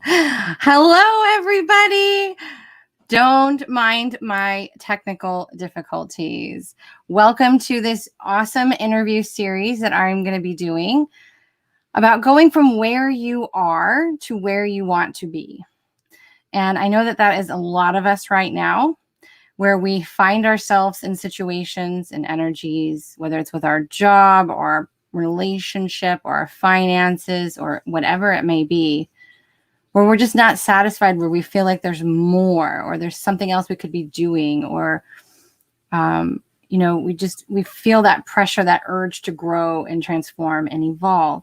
Hello, everybody. Don't mind my technical difficulties. Welcome to this awesome interview series that I'm going to be doing about going from where you are to where you want to be. And I know that that is a lot of us right now, where we find ourselves in situations and energies, whether it's with our job or our relationship or our finances or whatever it may be, where we're just not satisfied, where we feel like there's more or there's something else we could be doing, or we feel that pressure, that urge to grow and transform and evolve.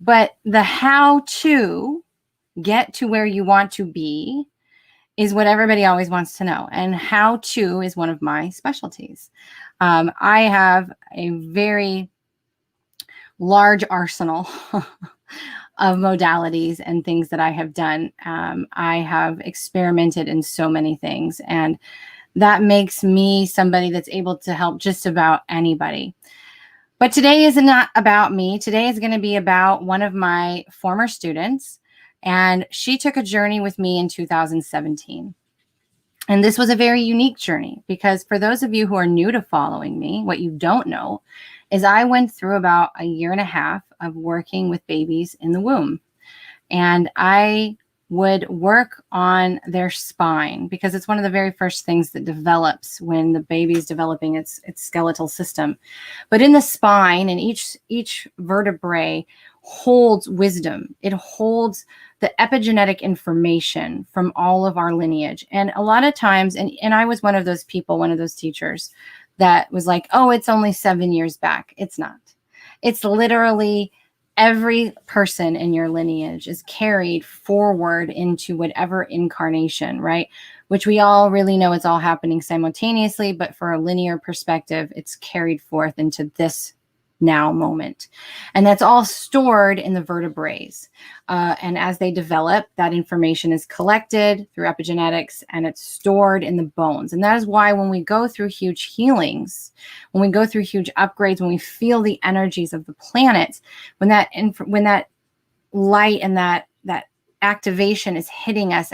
But the how to get to where you want to be is what everybody always wants to know. And how to is one of my specialties. I have a very large arsenal of modalities and things that I have done. I have experimented in so many things, and that makes me somebody that's able to help just about anybody. But today is not about me. Today is going to be about one of my former students, and she took a journey with me in 2017. And this was a very unique journey because for those of you who are new to following me, what you don't know is I went through about a year and a half of working with babies in the womb. And I would work on their spine because it's one of the very first things that develops when the baby's developing its skeletal system. But in the spine, and each vertebrae holds wisdom. It holds the epigenetic information from all of our lineage. And a lot of times, and I was one of those people, one of those teachers that was like, oh, it's only 7 years back. It's not. It's literally every person in your lineage is carried forward into whatever incarnation, right? Which we all really know it's all happening simultaneously, but for a linear perspective, it's carried forth into this now moment. And that's all stored in the vertebrae. And as they develop, that information is collected through epigenetics and it's stored in the bones. And that is why when we go through huge healings, when we go through huge upgrades, when we feel the energies of the planets, when that light and that activation is hitting us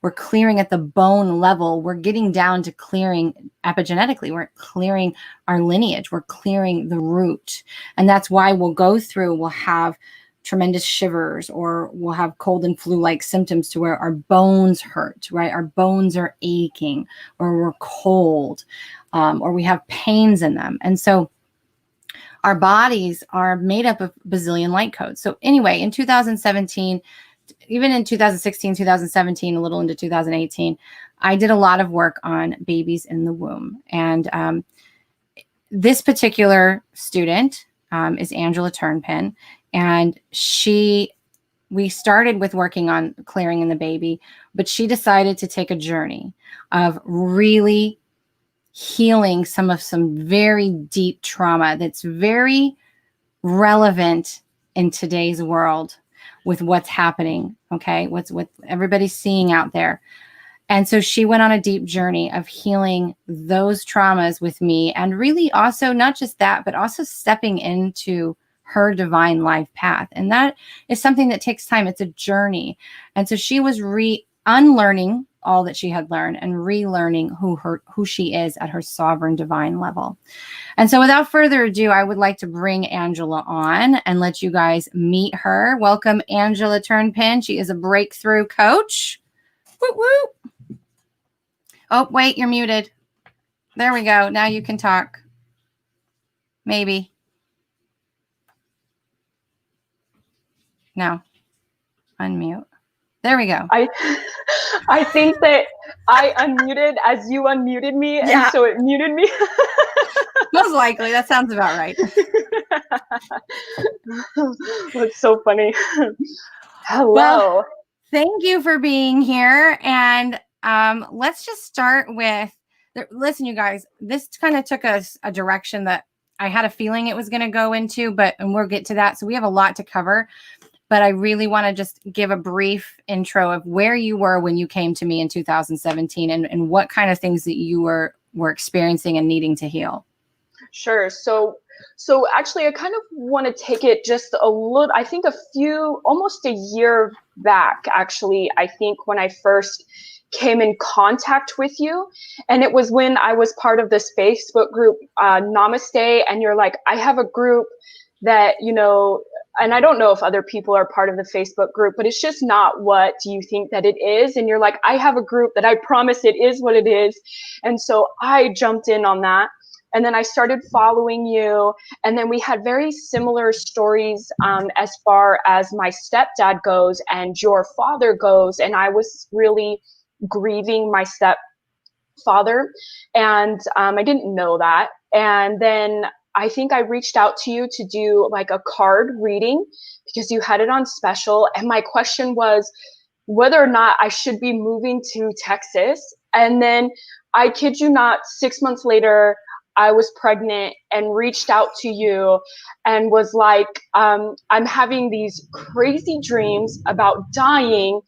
we're clearing at the bone level, we're getting down to clearing epigenetically, we're clearing our lineage, we're clearing the root. And that's why we'll have tremendous shivers, or we'll have cold and flu-like symptoms to where our bones hurt, right? Our bones are aching, or we're cold, or we have pains in them. And so our bodies are made up of bazillion light codes. So anyway, in 2017, even in 2016, 2017, a little into 2018, I did a lot of work on babies in the womb. And this particular student is Angel Turpin. And we started with working on clearing in the baby, but she decided to take a journey of really healing some very deep trauma that's very relevant in today's world with what's happening, okay? What everybody's seeing out there. And so she went on a deep journey of healing those traumas with me, and really also not just that, but also stepping into her divine life path. And that is something that takes time. It's a journey. And so she was unlearning all that she had learned and relearning who she is at her sovereign divine level. And so without further ado, I would like to bring Angela on and let you guys meet her. Welcome, Angela Turpin. She is a breakthrough coach. Woo woo. Oh, wait, you're muted. There we go. Now you can talk. Maybe. No. Unmute. There we go. I think that I unmuted as you unmuted me, and so it muted me. Most likely. That sounds about right. That's so funny. Hello. Well, thank you for being here. And let's just start with, listen, you guys, this kind of took us a direction that I had a feeling it was going to go into, and we'll get to that. So we have a lot to cover. But I really want to just give a brief intro of where you were when you came to me in 2017 and what kind of things that you were experiencing and needing to heal. Sure. So actually, I kind of want to take it just a little, I think almost a year back, actually, I think when I first came in contact with you. And it was when I was part of this Facebook group, Namaste. And you're like, I have a group that, and I don't know if other people are part of the Facebook group, but it's just not what you think that it is. And you're like, I have a group that I promise it is what it is. And so I jumped in on that. And then I started following you. And then we had very similar stories as far as my stepdad goes and your father goes. And I was really grieving my stepfather. And I didn't know that. And then I think I reached out to you to do like a card reading because you had it on special. And my question was whether or not I should be moving to Texas. And then I kid you not, 6 months later, I was pregnant and reached out to you and was like, I'm having these crazy dreams about dying.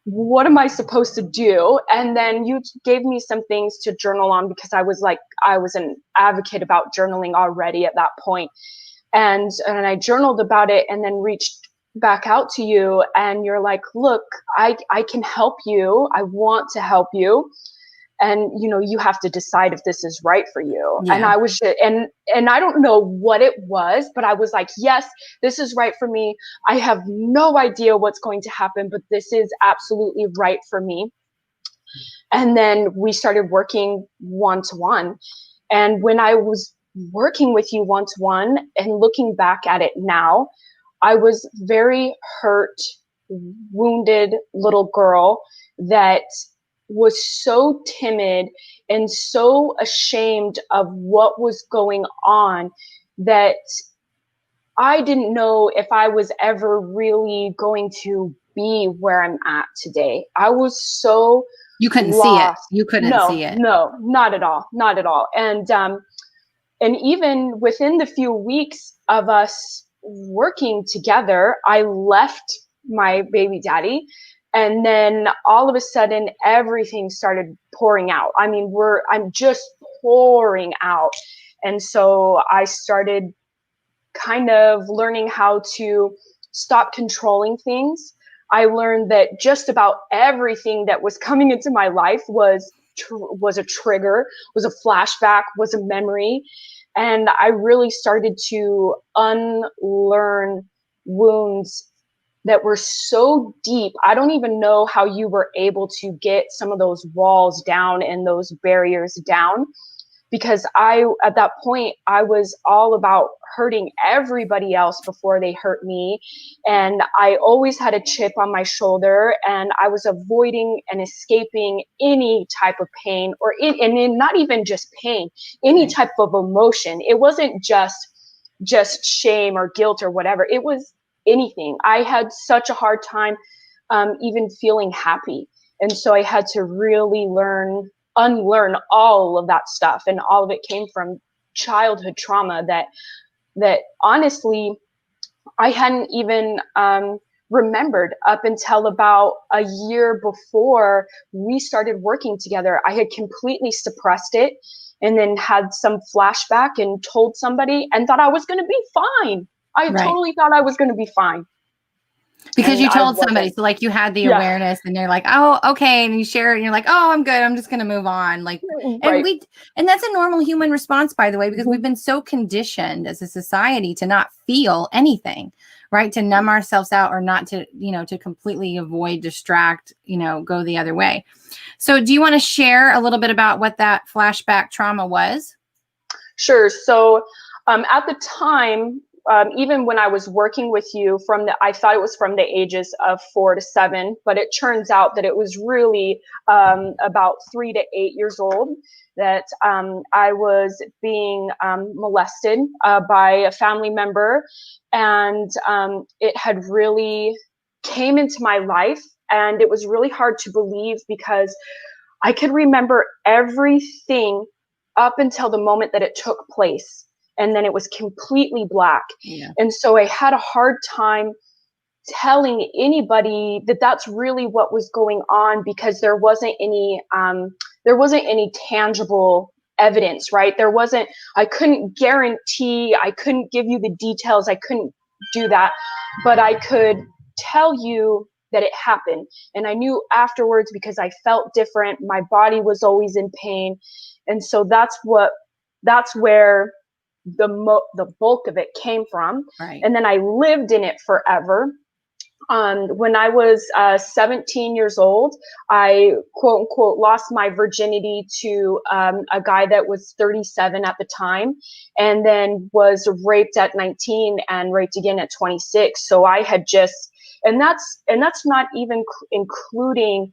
What am I supposed to do? And then you gave me some things to journal on because I was an advocate about journaling already at that point. And I journaled about it and then reached back out to you and you're like, look, I can help you. I want to help you. And you have to decide if this is right for you. Yeah. And I was and I don't know what it was, but I was like, yes, this is right for me. I have no idea what's going to happen, but this is absolutely right for me. And then we started working one-to-one. And when I was working with you one-to-one and looking back at it now, I was very hurt, wounded little girl that was so timid and so ashamed of what was going on that I didn't know if I was ever really going to be where I'm at today. I was so You couldn't lost. see it. You couldn't see it. No, not at all. Not at all. And even within the few weeks of us working together, I left my baby daddy. And then all of a sudden, everything started pouring out. I mean, I'm just pouring out. And so I started kind of learning how to stop controlling things. I learned that just about everything that was coming into my life was a trigger, was a flashback, was a memory. And I really started to unlearn wounds that were so deep. I don't even know how you were able to get some of those walls down and those barriers down, because at that point, I was all about hurting everybody else before they hurt me. And I always had a chip on my shoulder, and I was avoiding and escaping any type of pain and not even just pain, any type of emotion. It wasn't just shame or guilt or whatever. It was anything. I had such a hard time even feeling happy. And so I had to really unlearn all of that stuff. And all of it came from childhood trauma that honestly, I hadn't even remembered up until about a year before we started working together. I had completely suppressed it and then had some flashback and told somebody and thought I was going to be fine. I totally thought I was going to be fine. Because you told somebody, so like you had the awareness and you're like, oh, okay. And you share it and you're like, oh, I'm good. I'm just going to move on. Like, and that's a normal human response, by the way, because we've been so conditioned as a society to not feel anything, right? To numb ourselves out or not to, to completely avoid, distract, go the other way. So do you want to share a little bit about what that flashback trauma was? Sure. So at the time, even when I was working with you I thought it was from the ages of 4 to 7, but it turns out that it was really about 3 to 8 years old that I was being molested by a family member. And it had really came into my life, and it was really hard to believe because I could remember everything up until the moment that it took place. And then it was completely black. Yeah. And so I had a hard time telling anybody that that's really what was going on, because there wasn't any tangible evidence, right? There wasn't, I couldn't guarantee, I couldn't give you the details, I couldn't do that, but I could tell you that it happened. And I knew afterwards because I felt different. My body was always in pain. And so that's where the bulk of it came from. Right. And then I lived in it forever. When I was 17 years old, I quote unquote lost my virginity to a guy that was 37 at the time, and then was raped at 19 and raped again at 26. So I had just, and that's not even including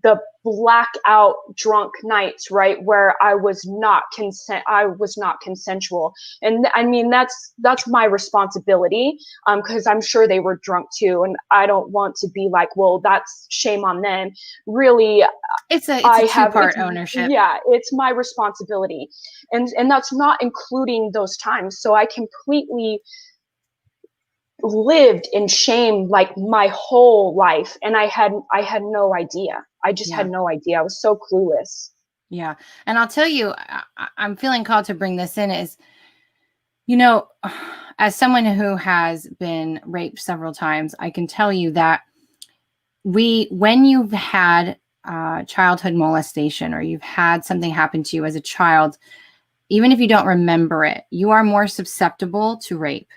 the blackout drunk nights, right, where I was not consensual. And I mean, that's my responsibility, because I'm sure they were drunk too, and I don't want to be like, well, that's shame on them. Really, it's a two-part ownership. Yeah, it's my responsibility, and that's not including those times. So I completely lived in shame like my whole life, and I had no idea. I just had no idea. I was so clueless. Yeah. And I'll tell you, I'm feeling called to bring this in is, you know, as someone who has been raped several times, I can tell you that when you've had childhood molestation, or you've had something happen to you as a child, even if you don't remember it, you are more susceptible to rape.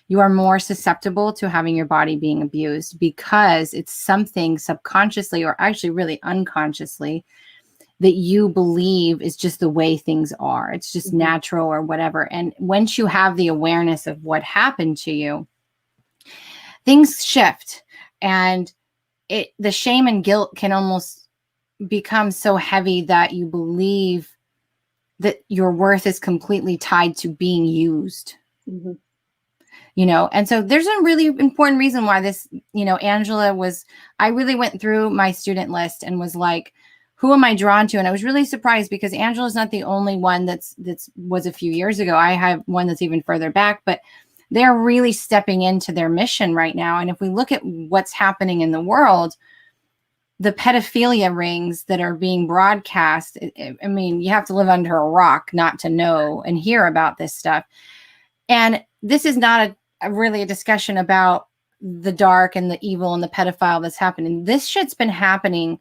You are more susceptible to having your body being abused, because it's something subconsciously, or actually really unconsciously, that you believe is just the way things are. It's just natural or whatever. And once you have the awareness of what happened to you, things shift, and the shame and guilt can almost become so heavy that you believe that your worth is completely tied to being used. Mm-hmm. You know, and so there's a really important reason why this, you know, Angela I really went through my student list and was like, who am I drawn to? And I was really surprised, because Angela's not the only one that's was a few years ago. I have one that's even further back, but they're really stepping into their mission right now. And if we look at what's happening in the world, the pedophilia rings that are being broadcast, I mean, you have to live under a rock not to know and hear about this stuff. And this is not really a discussion about the dark and the evil and the pedophile that's happening. This shit's been happening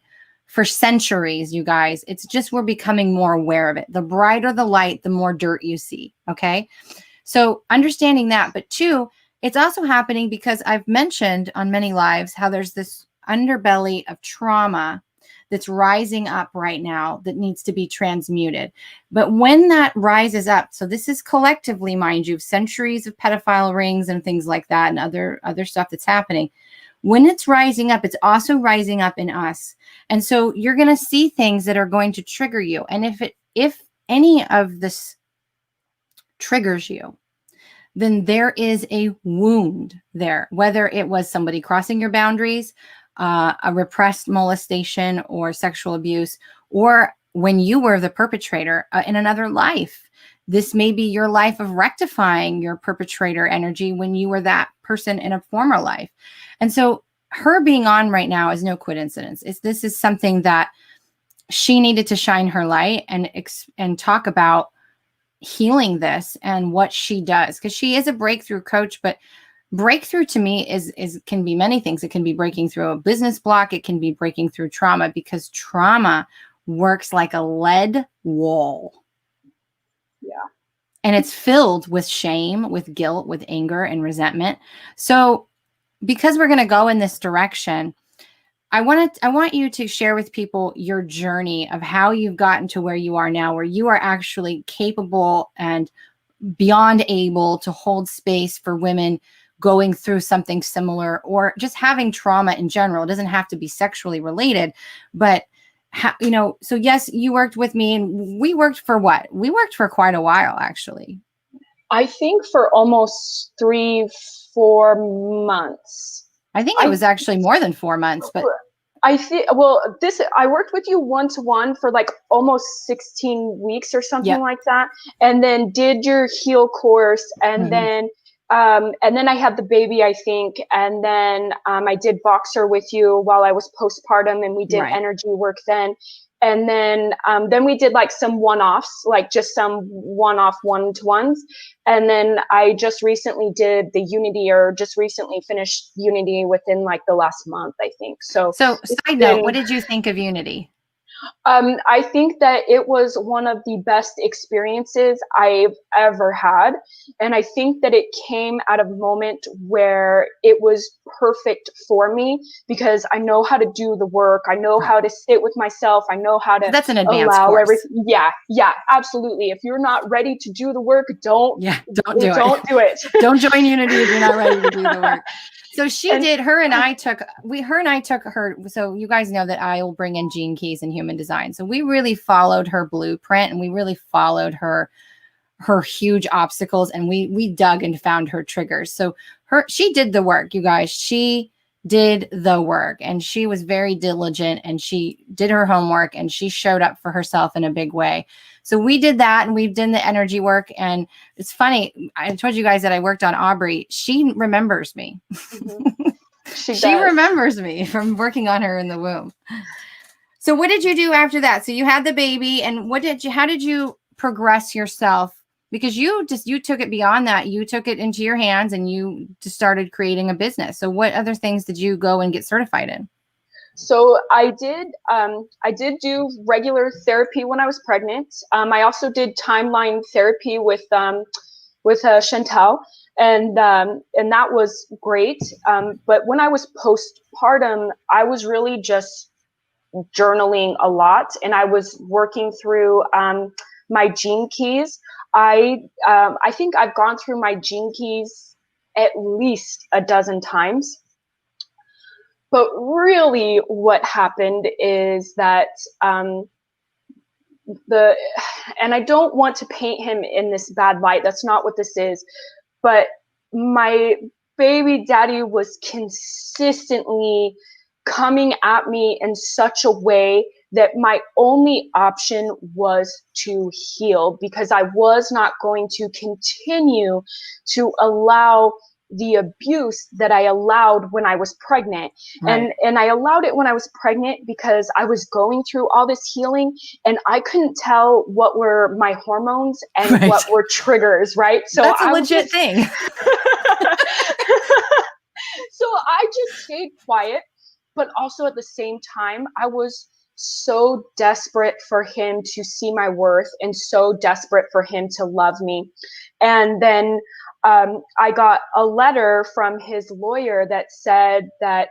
for centuries, you guys. It's just we're becoming more aware of it. The brighter the light, the more dirt you see. Okay. So understanding that, but two, it's also happening because I've mentioned on many lives how there's this underbelly of trauma that's rising up right now that needs to be transmuted. But when that rises up, so this is collectively, mind you, centuries of pedophile rings and things like that, and other stuff that's happening. When it's rising up, it's also rising up in us. And so you're going to see things that are going to trigger you. And if any of this triggers you, then there is a wound there, whether it was somebody crossing your boundaries, a repressed molestation or sexual abuse, or when you were the perpetrator in another life. This may be your life of rectifying your perpetrator energy when you were that person in a former life. And so her being on right now is no coincidence. This is something that she needed to shine her light and talk about healing this and what she does, because she is a breakthrough coach. But breakthrough to me is can be many things. It can be breaking through a business block. It can be breaking through trauma, because trauma works like a lead wall. Yeah. And it's filled with shame, with guilt, with anger and resentment. So because we're going to go in this direction, I want you to share with people your journey of how you've gotten to where you are now, where you are actually capable and beyond able to hold space for women going through something similar, or just having trauma in general. It doesn't have to be sexually related, but so yes, you worked with me, and we worked for what? We worked for quite a while, actually. I think for almost 3-4 months. I think it was actually more than 4 months, but I worked with you one-to-one for like almost 16 weeks or something like that. And then did your heal course. And then I had the baby, I think. And then I did Boxer with you while I was postpartum, and we did energy work then. And then we did like some one-offs, like just some one-off one-to-ones. And then I just recently did the Unity, or just recently finished Unity within like the last month, I think. So side note, what did you think of Unity? I think that it was one of the best experiences I've ever had. And I think that it came at a moment where it was perfect for me, because I know how to do the work. I know how to sit with myself. I know how to That's an advanced allow course. everything. Yeah, absolutely. If you're not ready to do the work, don't do it. Don't join Unity if you're not ready to do the work. So her and I took her. So you guys know that I will bring in Gene Keys and human design. So we really followed her blueprint, and we really followed her huge obstacles, and we dug and found her triggers. So she did the work, you guys. She did the work, and she was very diligent, and she did her homework, and she showed up for herself in a big way. So we did that, and we've done the energy work. And it's funny, I told you guys that I worked on Aubrey. She remembers me. Mm-hmm. She remembers me from working on her in the womb. So what did you do after that? So you had the baby, and how did you progress yourself? Because you took it beyond that. You took it into your hands, and you just started creating a business. So what other things did you go and get certified in? So I did do regular therapy when I was pregnant. I also did timeline therapy with Chantel, and that was great. But when I was postpartum, I was really just journaling a lot, and I was working through my gene keys. I think I've gone through my gene keys at least a dozen times. But really what happened is that and I don't want to paint him in this bad light. That's not what this is. But my baby daddy was consistently coming at me in such a way that my only option was to heal, because I was not going to continue to allow the abuse that I allowed when I was pregnant. Right. And I allowed it when I was pregnant because I was going through all this healing, and I couldn't tell what were my hormones and what were triggers, right? So that's a legit thing. So I just stayed quiet, but also at the same time, I was so desperate for him to see my worth, and so desperate for him to love me. And then I got a letter from his lawyer that said that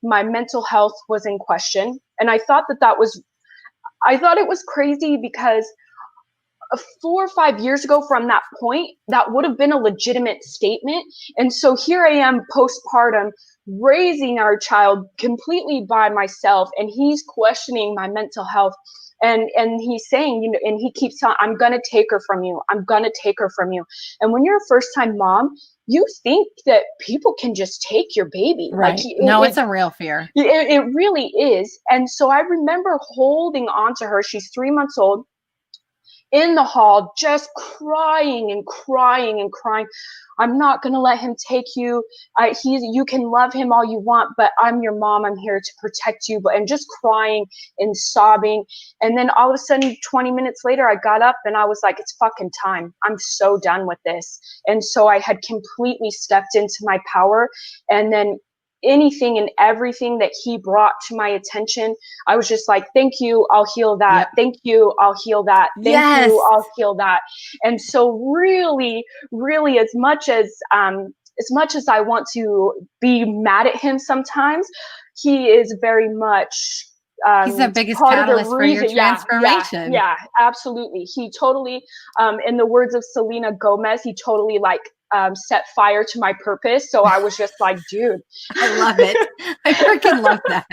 my mental health was in question. And I thought it was crazy, because 4 or 5 years ago from that point, that would have been a legitimate statement. And so here I am postpartum, raising our child completely by myself, and he's questioning my mental health. And he's saying, you know, and he keeps telling, I'm going to take her from you. I'm going to take her from you. And when you're a first time mom, you think that people can just take your baby. Right. Like, it's a real fear. It really is. And so I remember holding on to her. She's 3 months old, in the hall, just crying and crying and crying. I'm not going to let him take you. You can love him all you want, but I'm your mom. I'm here to protect you. And just crying and sobbing. And then all of a sudden, 20 minutes later, I got up and I was like, it's fucking time. I'm so done with this. And so I had completely stepped into my power. And then anything and everything that he brought to my attention, I was just like, thank you, I'll heal that. Yep. Thank you, I'll heal that. Thank you, I'll heal that. And so really, really, as much as I want to be mad at him sometimes, he is very much he's the biggest catalyst for your transformation. Yeah, absolutely. He totally, in the words of Selena Gomez, he totally set fire to my purpose. So I was just like, dude, I love it. I freaking love that.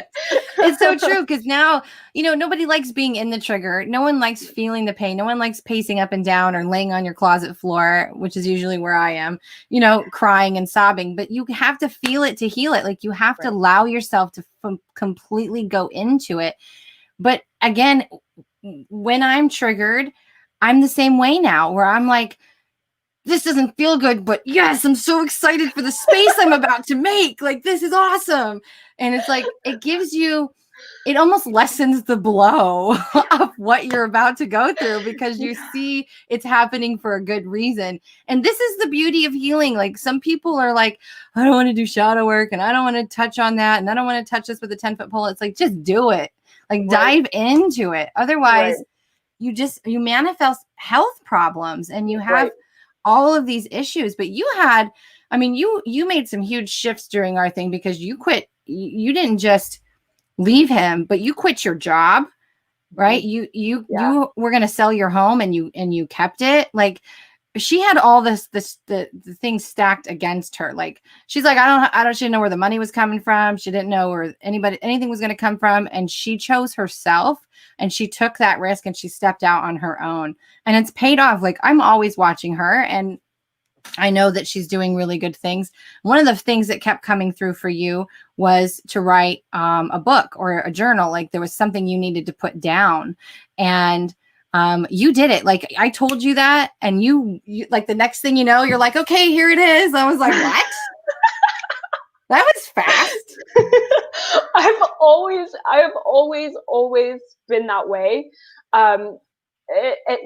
It's so true, because now, nobody likes being in the trigger. No one likes feeling the pain. No one likes pacing up and down or laying on your closet floor, which is usually where I am, crying and sobbing. But you have to feel it to heal it. Like, you have to allow yourself to completely go into it. But again, when I'm triggered, I'm the same way now, where I'm like, this doesn't feel good, but yes, I'm so excited for the space I'm about to make. Like, this is awesome. And it's like, it gives you it almost lessens the blow of what you're about to go through, because you see it's happening for a good reason. And this is the beauty of healing. Like, some people are like, I don't want to do shadow work, and I don't want to touch on that, and I don't want to touch this with a 10-foot pole. It's like, just do it. Like, dive into it. Otherwise, you manifest health problems, and you have all of these issues. But you had, I mean, you made some huge shifts during our thing, because you quit. You didn't just leave him, but you quit your job, right? You were going to sell your home, and you kept it. Like, she had all the things stacked against her. Like, she's like, she didn't know where the money was coming from. She didn't know where anything was going to come from. And she chose herself, and she took that risk, and she stepped out on her own, and it's paid off. Like, I'm always watching her, and I know that she's doing really good things. One of the things that kept coming through for you was to write a book or a journal. Like, there was something you needed to put down, and you did it. Like, I told you that, and you like, the next thing you know, you're like, okay, here it is. I was like, what? That was fast. I've always been that way.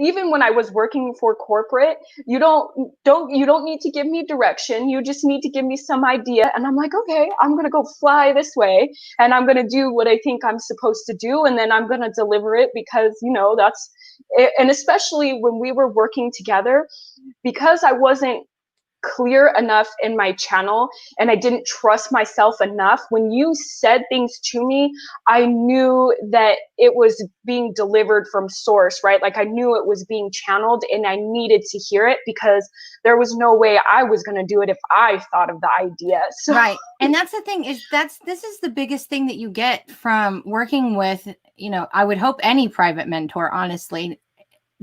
Even when I was working for corporate, you don't need to give me direction. You just need to give me some idea. And I'm like, okay, I'm going to go fly this way, and I'm going to do what I think I'm supposed to do. And then I'm going to deliver it, because, that's it. And especially when we were working together, because I wasn't clear enough in my channel, and I didn't trust myself enough. When you said things to me, I knew that it was being delivered from source, right? Like, I knew it was being channeled, and I needed to hear it, because there was no way I was going to do it if I thought of the idea. So. Right. And that's the thing, is this is the biggest thing that you get from working with, I would hope any private mentor, honestly.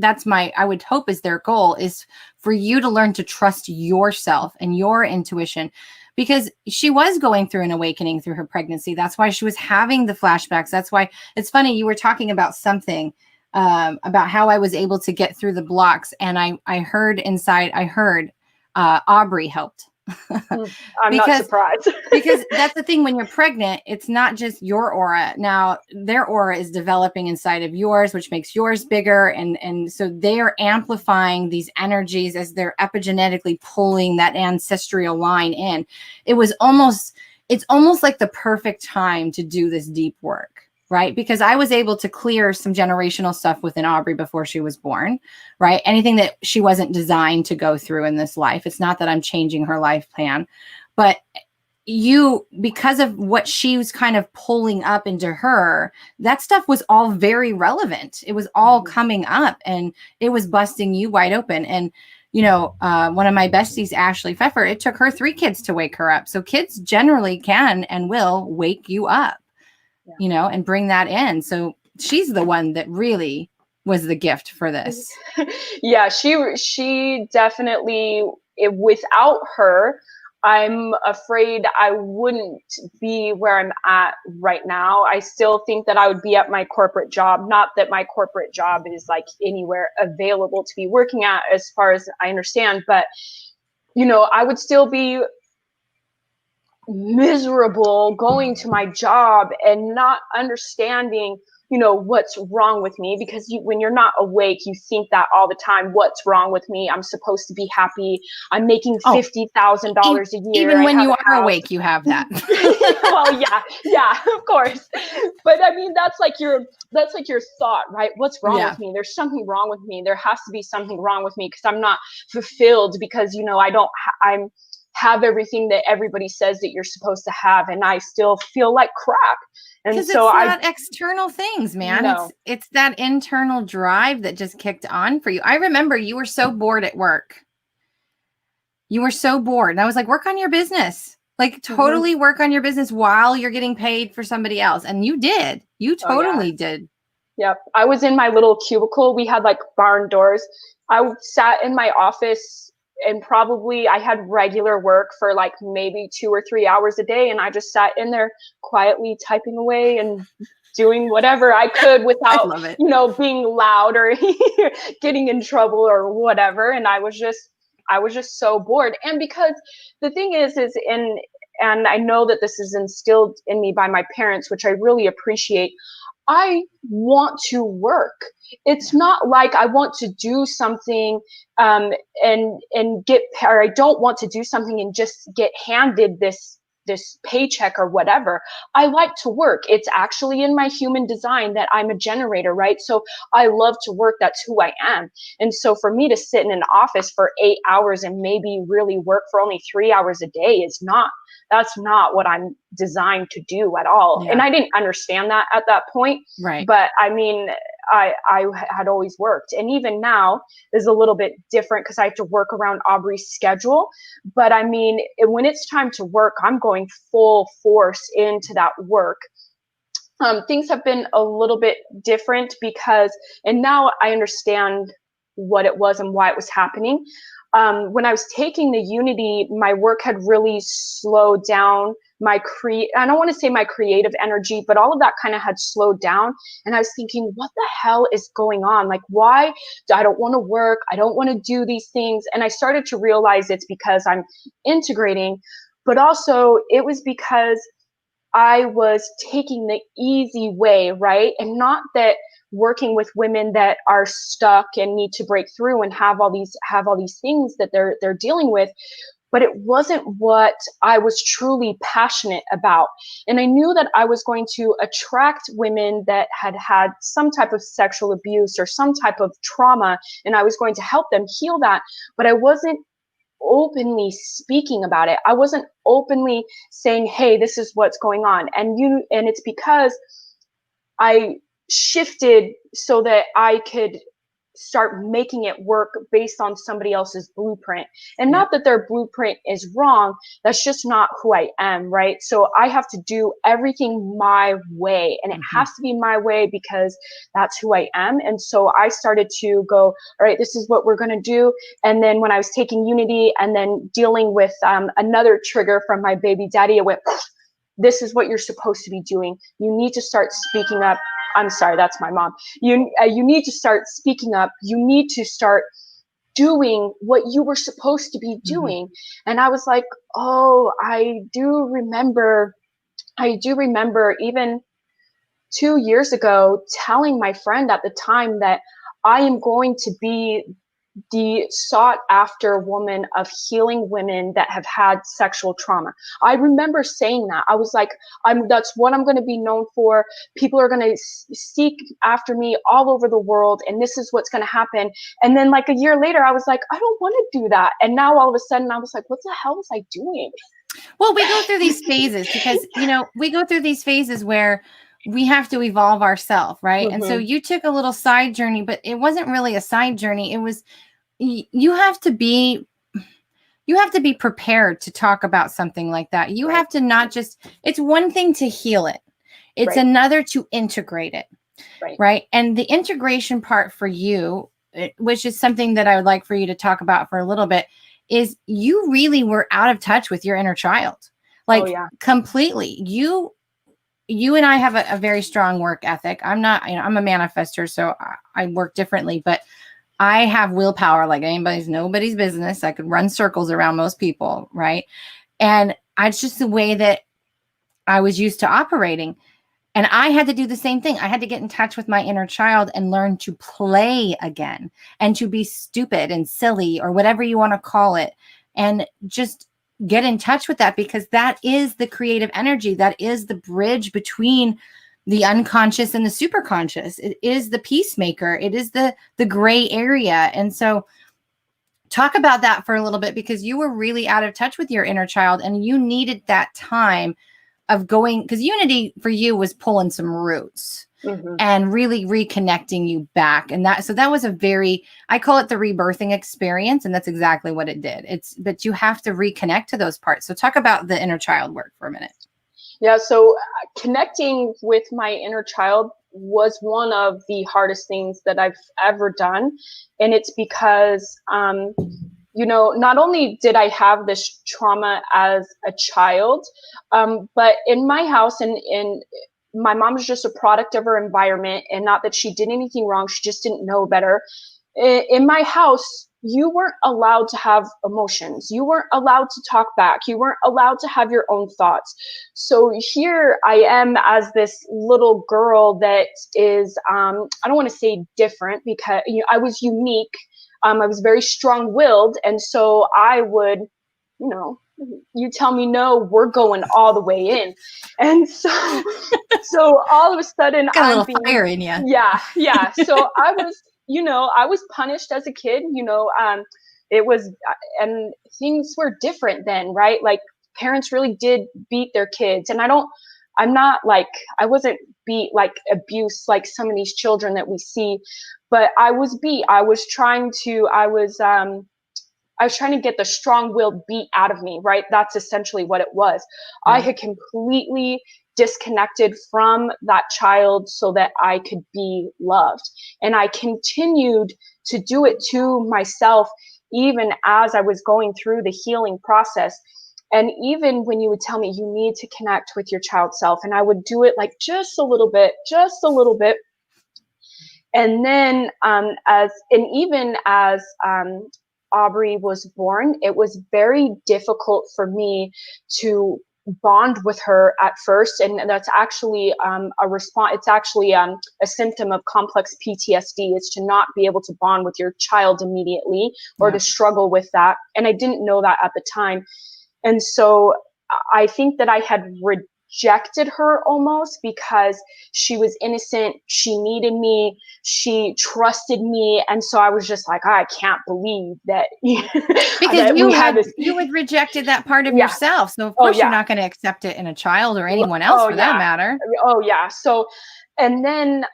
I would hope is their goal, is for you to learn to trust yourself and your intuition, because she was going through an awakening through her pregnancy. That's why she was having the flashbacks. That's why it's funny. You were talking about something about how I was able to get through the blocks. And I heard Aubrey helped. I'm not surprised. Because that's the thing, when you're pregnant, it's not just your aura. Now, their aura is developing inside of yours, which makes yours bigger. And so they are amplifying these energies as they're epigenetically pulling that ancestral line in. It's almost like the perfect time to do this deep work. Right? Because I was able to clear some generational stuff within Aubrey before she was born, right? Anything that she wasn't designed to go through in this life. It's not that I'm changing her life plan, but because of what she was kind of pulling up into her, that stuff was all very relevant. It was all coming up, and it was busting you wide open. And, one of my besties, Ashley Pfeffer, it took her 3 kids to wake her up. So kids generally can and will wake you up. And bring that in. So she's the one that really was the gift for this. Yeah, she definitely, without her, I'm afraid I wouldn't be where I'm at right now. I still think that I would be at my corporate job. Not that my corporate job is like anywhere available to be working at, as far as I understand, but I would still be miserable going to my job and not understanding what's wrong with me, because when you're not awake, you think that all the time. What's wrong with me? I'm supposed to be happy. I'm making $50,000 a year. Even when you are awake, you have that. Well, yeah, of course. But I mean, that's like your thought, right? What's wrong with me? There's something wrong with me. There has to be something wrong with me, because I'm not fulfilled, because I'm have everything that everybody says that you're supposed to have, and I still feel like crap. And so it's not external things, man. No. It's that internal drive that just kicked on for you. I remember you were so bored at work. You were so bored. And I was like, work on your business. Like, totally work on your business while you're getting paid for somebody else. And you did. You totally did. Yep. I was in my little cubicle. We had like barn doors. I sat in my office, and probably I had regular work for like maybe 2 or 3 hours a day. And I just sat in there quietly typing away and doing whatever I could without, being loud or getting in trouble or whatever. And I was just so bored. And because the thing is and I know that this is instilled in me by my parents, which I really appreciate. I want to work. It's not like I want to do something and get, or I don't want to do something and just get handed this paycheck or whatever. I like to work. It's actually in my human design that I'm a generator, right? So I love to work. That's who I am. And so for me to sit in an office for 8 hours and maybe really work for only 3 hours a day is not, that's not what I'm designed to do at all. Yeah. And I didn't understand that at that point. Right. But I mean, I had always worked. And even now is a little bit different because I have to work around Aubrey's schedule. But I mean, when it's time to work, I'm going full force into that work. Things have been a little bit different because, and now I understand what it was and why it was happening. When I was taking the Unity, my work had really slowed down I don't want to say my creative energy, but all of that kind of had slowed down. And I was thinking, what the hell is going on? Like, why? I don't want to work. I don't want to do these things. And I started to realize it's because I'm integrating, but also it was because I was taking the easy way, right? And not that working with women that are stuck and need to break through and have all these things that they're dealing with, but it wasn't what I was truly passionate about. And I knew that I was going to attract women that had had some type of sexual abuse or some type of trauma, and I was going to help them heal that, but I wasn't openly speaking about it. I wasn't openly saying, hey, this is what's going on. And it's because I shifted so that I could start making it work based on somebody else's blueprint. And not that their blueprint is wrong, that's just not who I am, right? So I have to do everything my way, and it has to be my way because that's who I am. And so I started to go, all right, this is what we're going to do. And then when I was taking Unity and then dealing with another trigger from my baby daddy, it went, this is what you're supposed to be doing. You need to start speaking up. I'm sorry, that's my mom. You need to start speaking up. You need to start doing what you were supposed to be doing. And I was like, oh, I do remember even 2 years ago telling my friend at the time that I am going to be the sought after woman of healing women that have had sexual trauma. I remember saying that. I was like, that's what I'm going to be known for. People are going to seek after me all over the world, and this is what's going to happen. And then like a year later, I was like, I don't want to do that. And now all of a sudden I was like, what the hell was I doing? Well, we go through these phases because, we go through these phases where we have to evolve ourselves, right? And so you took a little side journey, but it wasn't really a side journey. It was, you have to be prepared to talk about something like that. You have to not just, it's one thing to heal it. It's another to integrate it. Right. And the integration part for you, which is something that I would like for you to talk about for a little bit, is you really were out of touch with your inner child. Like completely. You and I have a very strong work ethic. I'm not, I'm a manifester, so I work differently, but I have willpower like nobody's business. I could run circles around most people, right? And it's just the way that I was used to operating. And I had to do the same thing. I had to get in touch with my inner child and learn to play again and to be stupid and silly or whatever you want to call it. And just get in touch with that, because that is the creative energy. That is the bridge between the unconscious and the superconscious. It is the peacemaker. It is the gray area. And so talk about that for a little bit, because you were really out of touch with your inner child and you needed that time of going, because Unity for you was pulling some roots and really reconnecting you back. And that was a very, I call it the rebirthing experience. And that's exactly what it did. But you have to reconnect to those parts. So talk about the inner child work for a minute. Yeah. So connecting with my inner child was one of the hardest things that I've ever done. And it's because, not only did I have this trauma as a child, but in my house, and my mom was just a product of her environment, and not that she did anything wrong, she just didn't know better. In my house, you weren't allowed to have emotions. You weren't allowed to talk back. You weren't allowed to have your own thoughts. So here I am as this little girl that is, I don't want to say different, because I was unique. I was very strong-willed. And so I would, you tell me no, we're going all the way in. And so all of a sudden got a little fire in you. Yeah. So I was punished as a kid, it was, and things were different then, right? Like parents really did beat their kids. And I'm not like, I wasn't beat like abuse, like some of these children that we see, but I was beat. I was trying to get the strong-willed beat out of me, right? That's essentially what it was. I had completely disconnected from that child so that I could be loved. And I continued to do it to myself, even as I was going through the healing process. And even when you would tell me you need to connect with your child self, and I would do it like just a little bit. And then even as Aubrey was born, it was very difficult for me to bond with her at first. And that's actually a response. It's actually a symptom of complex PTSD, is to not be able to bond with your child immediately, or to struggle with that. And I didn't know that at the time. And so I think that I had rejected her almost because she was innocent. She needed me. She trusted me. And so I was just like, I can't believe that. Because you had rejected that part of yourself. So of course you're not going to accept it in a child or anyone else for that matter. Oh yeah. So, and then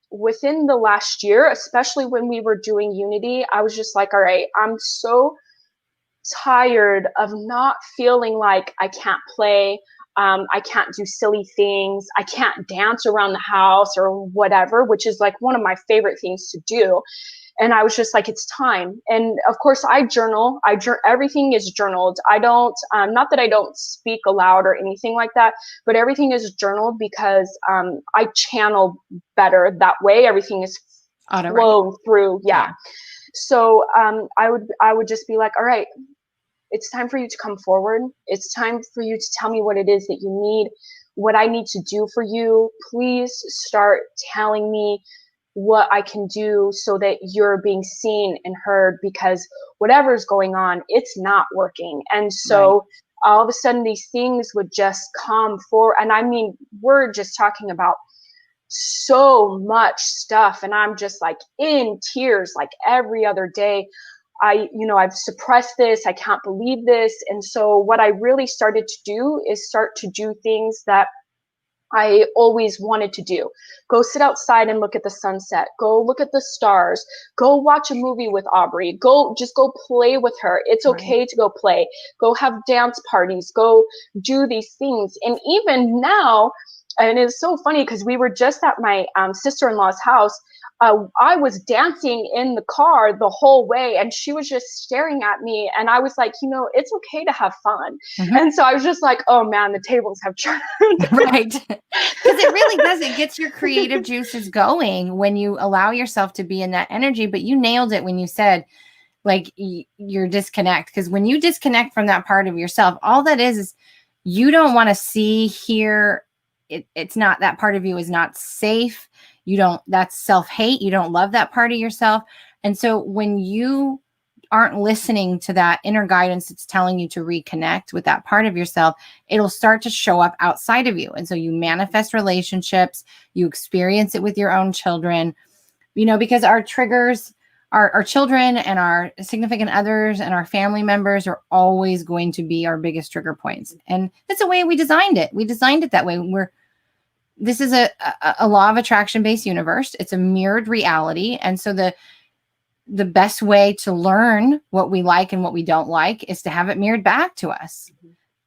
within the last year, especially when we were doing Unity, I was just like, all right, I'm so tired of not feeling like I can't play. I can't do silly things. I can't dance around the house or whatever, which is like one of my favorite things to do. And I was just like, it's time. And of course I journal. Everything is journaled. I don't, not that I don't speak aloud or anything like that, but everything is journaled because I channel better that way. Everything is flow through. Yeah. So I would just be like, all right, it's time for you to come forward. It's time for you to tell me what it is that you need, what I need to do for you. Please start telling me what I can do so that you're being seen and heard, because whatever's going on, it's not working. And so all of a sudden these things would just come forward. And I mean, we're just talking about so much stuff. And I'm just like in tears, like every other day. I've suppressed this. I can't believe this. And so what I really started to do is start to do things that I always wanted to do. Go sit outside and look at the sunset. Go look at the stars. Go watch a movie with Aubrey. Go play with her. It's okay to go play. Go have dance parties. Go do these things. And even now, and it's so funny because we were just at my sister-in-law's house. I was dancing in the car the whole way, and she was just staring at me. And I was like, it's okay to have fun. And so I was just like, oh man, the tables have turned. Right. Because it really does. It gets your creative juices going when you allow yourself to be in that energy. But you nailed it when you said, like, you're disconnect. Because when you disconnect from that part of yourself, all that is you don't want to see, hear. It's not, that part of you is not safe. That's self-hate. You don't love that part of yourself. And so when you aren't listening to that inner guidance that's telling you to reconnect with that part of yourself, it'll start to show up outside of you. And so you manifest relationships, you experience it with your own children, because our triggers, our children and our significant others and our family members are always going to be our biggest trigger points. And that's the way we designed it. We designed it that way. This is a law of attraction based universe. It's a mirrored reality. And so the best way to learn what we like and what we don't like is to have it mirrored back to us,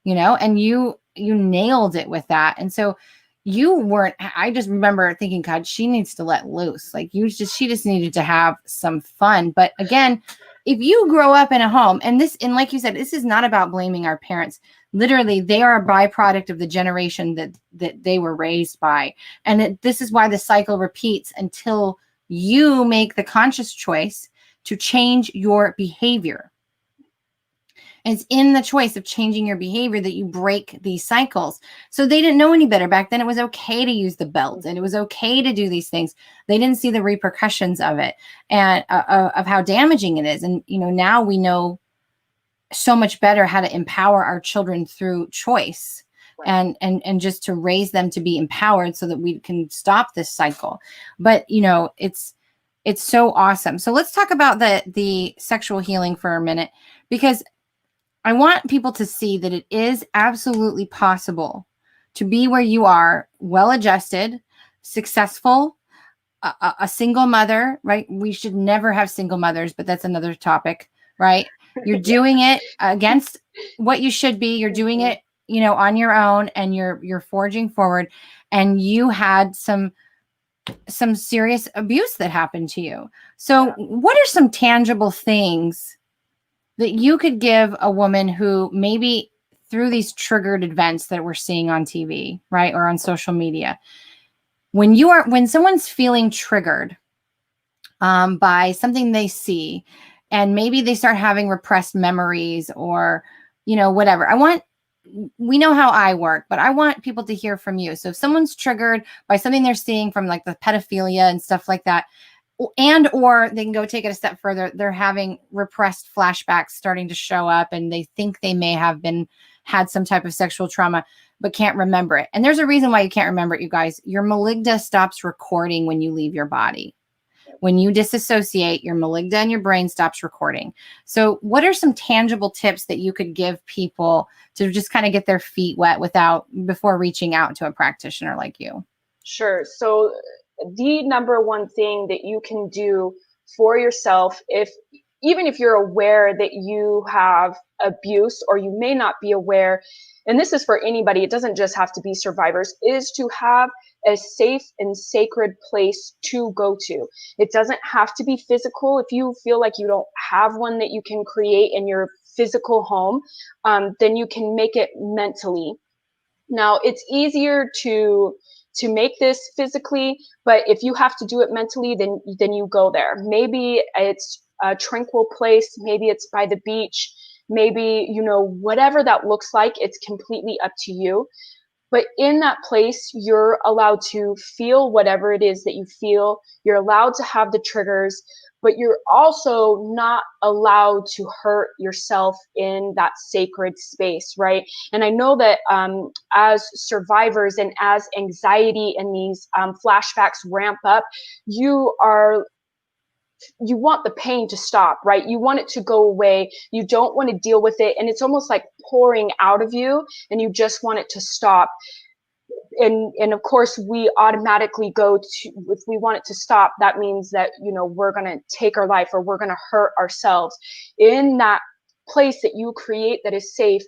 and you nailed it with that. And so I just remember thinking, God, she needs to let loose. Like she just needed to have some fun. But again, if you grow up in a home, and like you said, this is not about blaming our parents. Literally, they are a byproduct of the generation that they were raised by. And this is why the cycle repeats until you make the conscious choice to change your behavior. It's in the choice of changing your behavior that you break these cycles. So they didn't know any better. Back then, it was okay to use the belt and it was okay to do these things. They didn't see the repercussions of it and of how damaging it is. And, now we know so much better how to empower our children through choice. Right. And just to raise them to be empowered so that we can stop this cycle. But, it's so awesome. So let's talk about the sexual healing for a minute, because I want people to see that it is absolutely possible to be where you are, well-adjusted, successful, a single mother, right? We should never have single mothers, but that's another topic, right? You're doing it against what you should be. You're doing it, on your own, and you're forging forward. And you had some serious abuse that happened to you. So what are some tangible things that you could give a woman who maybe through these triggered events that we're seeing on TV, right, or on social media, when someone's feeling triggered by something they see, and maybe they start having repressed memories or, whatever. We know how I work, but I want people to hear from you. So if someone's triggered by something they're seeing from like the pedophilia and stuff like that, or they can go take it a step further, they're having repressed flashbacks starting to show up and they think they may have had some type of sexual trauma but can't remember it. And there's a reason why you can't remember it, you guys. Your amygdala stops recording when you leave your body. When you disassociate, your amygdala and your brain stops recording. So what are some tangible tips that you could give people to just kind of get their feet wet before reaching out to a practitioner like you? Sure. So the number one thing that you can do for yourself, even if you're aware that you have abuse, or you may not be aware, and this is for anybody, it doesn't just have to be survivors, is to have a safe and sacred place to go to. It doesn't have to be physical. If you feel like you don't have one that you can create in your physical home, then you can make it mentally. Now, it's easier to make this physically, but if you have to do it mentally, then you go there. Maybe it's a tranquil place, maybe it's by the beach, maybe, whatever that looks like, it's completely up to you. But in that place, you're allowed to feel whatever it is that you feel. You're allowed to have the triggers, but you're also not allowed to hurt yourself in that sacred space, right? And I know that as survivors and as anxiety and these flashbacks ramp up, you want the pain to stop, right? You want it to go away. You don't want to deal with it. And it's almost like pouring out of you and you just want it to stop. And of course, we automatically go to, if we want it to stop, that means that, we're going to take our life or we're going to hurt ourselves. In that place that you create that is safe,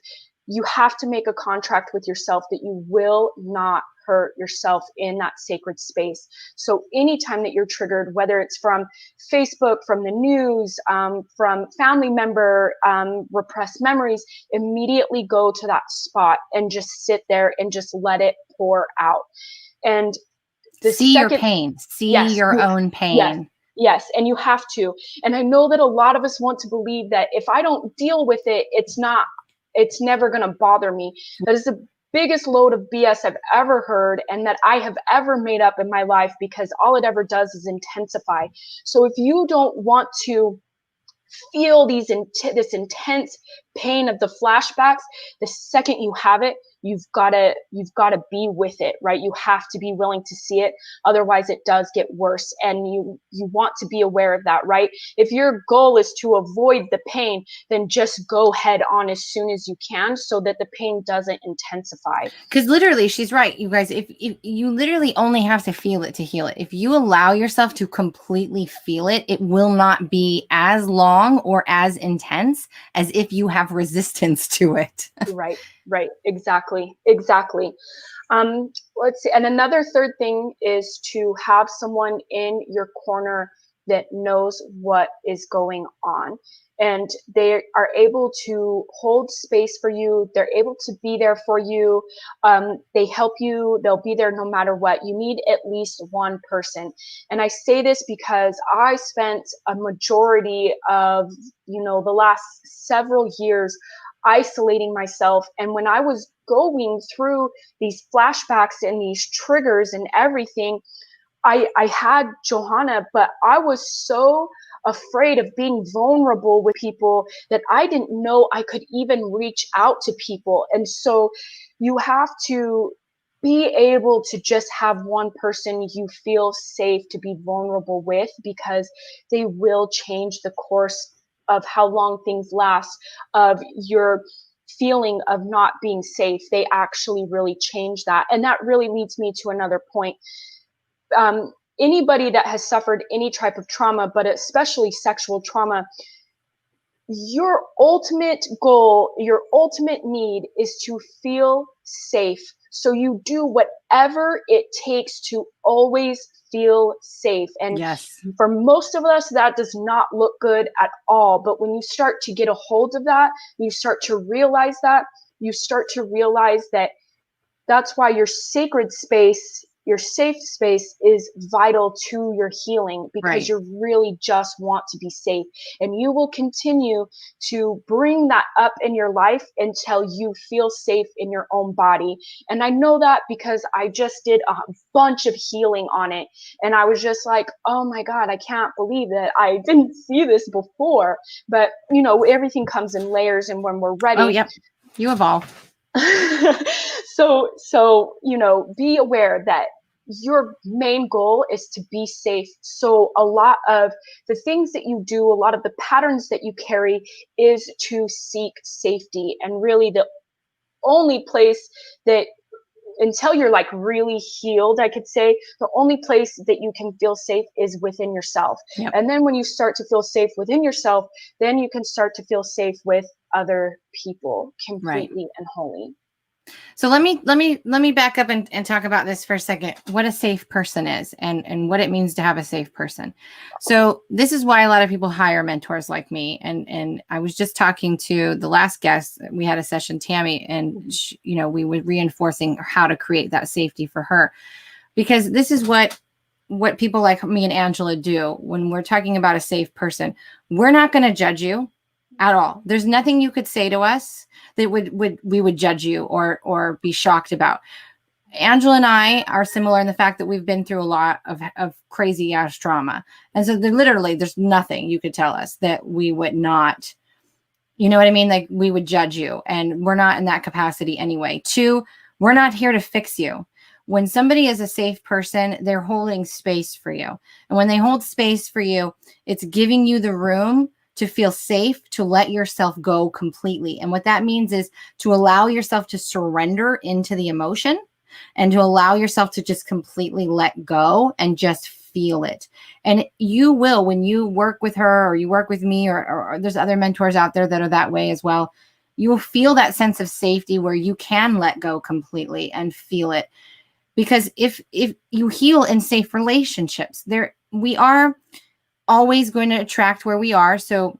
you have to make a contract with yourself that you will not hurt yourself in that sacred space. So anytime that you're triggered, whether it's from Facebook, from the news, from family member, repressed memories, immediately go to that spot and just sit there and just let it pour out. And see your pain, your own pain. Yes, and you have to. And I know that a lot of us want to believe that if I don't deal with it, it's never going to bother me. That is the biggest load of BS I've ever heard and that I have ever made up in my life, because all it ever does is intensify. So if you don't want to feel this intense pain of the flashbacks, the second you have it, you've got to be with it, right? You have to be willing to see it. Otherwise it does get worse. And you want to be aware of that, right? If your goal is to avoid the pain, then just go head on as soon as you can so that the pain doesn't intensify. Because literally, she's right, you guys. If you literally only have to feel it to heal it. If you allow yourself to completely feel it, it will not be as long or as intense as if you have resistance to it. Right. Exactly. Let's see. And another third thing is to have someone in your corner that knows what is going on. And they are able to hold space for you. They're able to be there for you. They help you. They'll be there no matter what. You need at least one person. And I say this because I spent a majority of, the last several years isolating myself. And when I was going through these flashbacks and these triggers and everything, I had Johanna, but I was so afraid of being vulnerable with people that I didn't know I could even reach out to people. And so you have to be able to just have one person you feel safe to be vulnerable with, because they will change the course of how long things last, of your feeling of not being safe. They actually really change that. And that really leads me to another point. Anybody that has suffered any type of trauma, but especially sexual trauma, your ultimate goal, your ultimate need is to feel safe. So you do whatever it takes to always feel safe. And Yes. for most of us, that does not look good at all. But when you start to get a hold of that, you start to realize that, you start to realize that that's why your sacred space, your safe space is vital to your healing, because Right. you really just want to be safe. And you will continue to bring that up in your life until you feel safe in your own body. And I know that because I just did a bunch of healing on it. And I was just like, oh my God, I can't believe that I didn't see this before. But, everything comes in layers. And when we're ready. Oh, yep. You evolve. So, be aware that your main goal is to be safe. So a lot of the things that you do, a lot of the patterns that you carry is to seek safety. And really the only place that, until you're like really healed, I could say, the only place that you can feel safe is within yourself. Yep. And then when you start to feel safe within yourself, then you can start to feel safe with other people completely and wholly. So let me back up and talk about this for a second. What a safe person is and what it means to have a safe person. So this is why a lot of people hire mentors like me. And I was just talking to the last guest. We had a session, Tammy, and she, we were reinforcing how to create that safety for her, because this is what people like me and Angela do when we're talking about a safe person. We're not going to judge you at all. There's nothing you could say to us that we would judge you or be shocked about. Angela and I are similar in the fact that we've been through a lot of crazy ass trauma. And so there's nothing you could tell us that we would not, you know what I mean? Like we would judge you, and we're not in that capacity anyway. 2, we're not here to fix you. When somebody is a safe person, they're holding space for you. And when they hold space for you, it's giving you the room to feel safe, to let yourself go completely. And what that means is to allow yourself to surrender into the emotion and to allow yourself to just completely let go and just feel it. And you will, when you work with her or you work with me, or there's other mentors out there that are that way as well, you will feel that sense of safety where you can let go completely and feel it. Because if you heal in safe relationships, we are always going to attract where we are. So